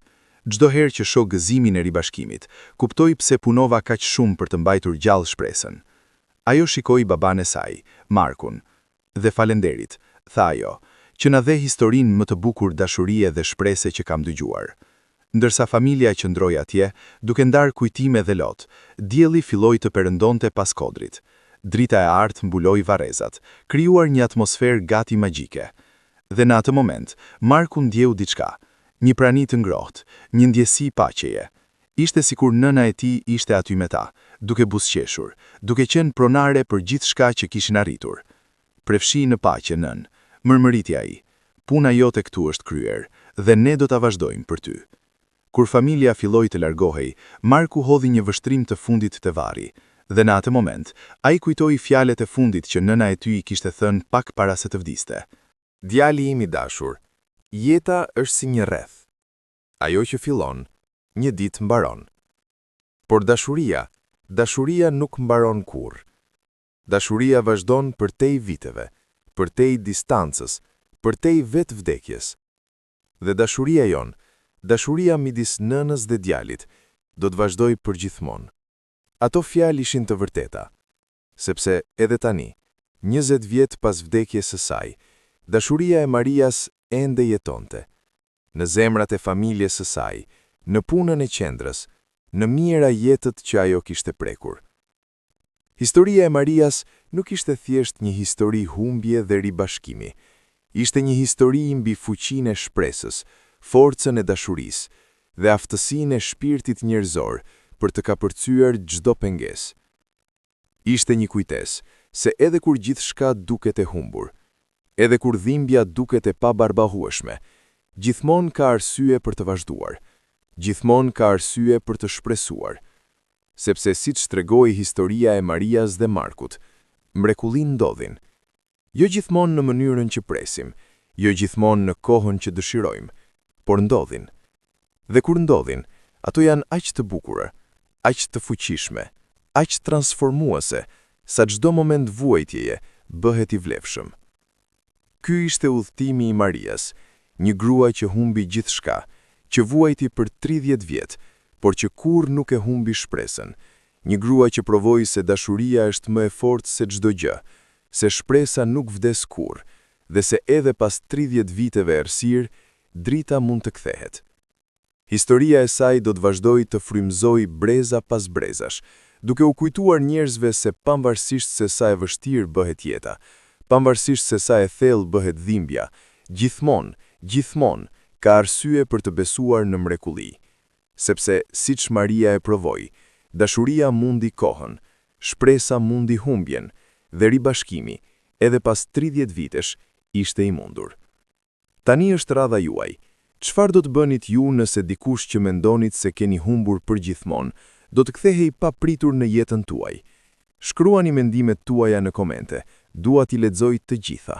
Speaker 3: Çdo herë që shoh gëzimin e ribashkimit, kuptoj pse punova kaq shumë për të mbajtur gjallë shpresën. Ajo shikoi baban e saj, Markun. Dhe falenderit, tha ajo, që na dhe historinë më të bukur dashurie dhe shprese që kam dëgjuar. Ndërsa familja qëndroi atje, duke ndarë kujtime dhe lot, dielli filloi të perëndonte pas kodrit. Drita e artë mbuloi varrezat, krijuar një atmosferë gati magjike. Dhe në atë moment, Marku ndjeu diçka, një prani të ngrohtë, një ndjesi paqeje. Ishte sikur nëna e tij ishte aty me ta, duke buzëqeshur, duke qenë pronare për gjithçka që kishin arritur. Prefshi në paqe nën, mërmëriti ai. Puna jote këtu është kryer, dhe ne do ta vazhdojmë për ty. Kur familja filloi të largohej, Marku hodhi një vështrim të fundit të varri, dhe në atë moment, ai kujtoi fjalët e fundit që nëna e tij i kishte thënë pak para se të vdiste.
Speaker 4: Djali im i dashur, jeta është si një rreth. Ajo që fillon, një ditë mbaron. Por dashuria nuk mbaron kurrë. Dashuria vazhdon përtej viteve, përtej distancës, përtej vetë vdekjes. Dhe dashuria jon, dashuria midis nënës dhe djalit, do të vazhdoj përgjithmonë. Ato fjalë ishin të vërteta, sepse edhe tani, 20 vjet pas vdekjes së saj, dashuria e Marias ende jetonte. Në zemrat e familjes së saj, në punën e qendrës, në mira jetët që ajo kishte prekur. Historia e Marias nuk ishte thjesht një histori humbje dhe ribashkimi. Ishte një histori mbi fuqinë e shpresës, forcën e dashurisë dhe aftësinë e shpirtit njerëzor për të kapërcyer çdo pengesë. Ishte një kujtesë se edhe kur gjithçka duket e humbur, edhe kur dhimbja duket e pabarbahueshme, gjithmonë ka arsye për të vazhduar, gjithmonë ka arsye për të shpresuar. Sepse siç tregoi historia e Marias dhe Markut, mrekullinë ndodhin. Jo gjithmonë në mënyrën që presim, jo gjithmonë në kohën që dëshirojmë, por ndodhin. Dhe kur ndodhin, ato janë aq të bukura, aq të fuqishme, aq transformuese, sa çdo moment vuajtjeje bëhet i vlefshëm. Ky ishte udhëtimi i Marias, një grua që humbi gjithçka, që vuajti për 30 vjet, por që kurrë nuk e humbi shpresën. Një grua që provoi se dashuria është më e fortë se çdo gjë, se shpresa nuk vdes kurrë, dhe se edhe pas 30 viteve errësirë, drita mund të kthehet. Historia e saj do të vazhdoj të frymëzoj breza pas brezash, duke u kujtuar njerëzve se pavarësisht se sa e vështirë bëhet jeta, pavarësisht se sa e thellë bëhet dhimbja, gjithmonë ka arsye për të besuar në mrekulli. Sepse, siç Maria e provoi, dashuria mundi kohën, shpresa mundi humbjen, dhe ribashkimi, edhe pas 30 vitesh, ishte i mundur. Tani është radha juaj. Çfarë do të bënit ju nëse dikush që mendonit se keni humbur përgjithmonë, do të kthehej papritur në jetën tuaj? Shkruani mendimet tuaja në komente, dua t'i lexoj të gjitha.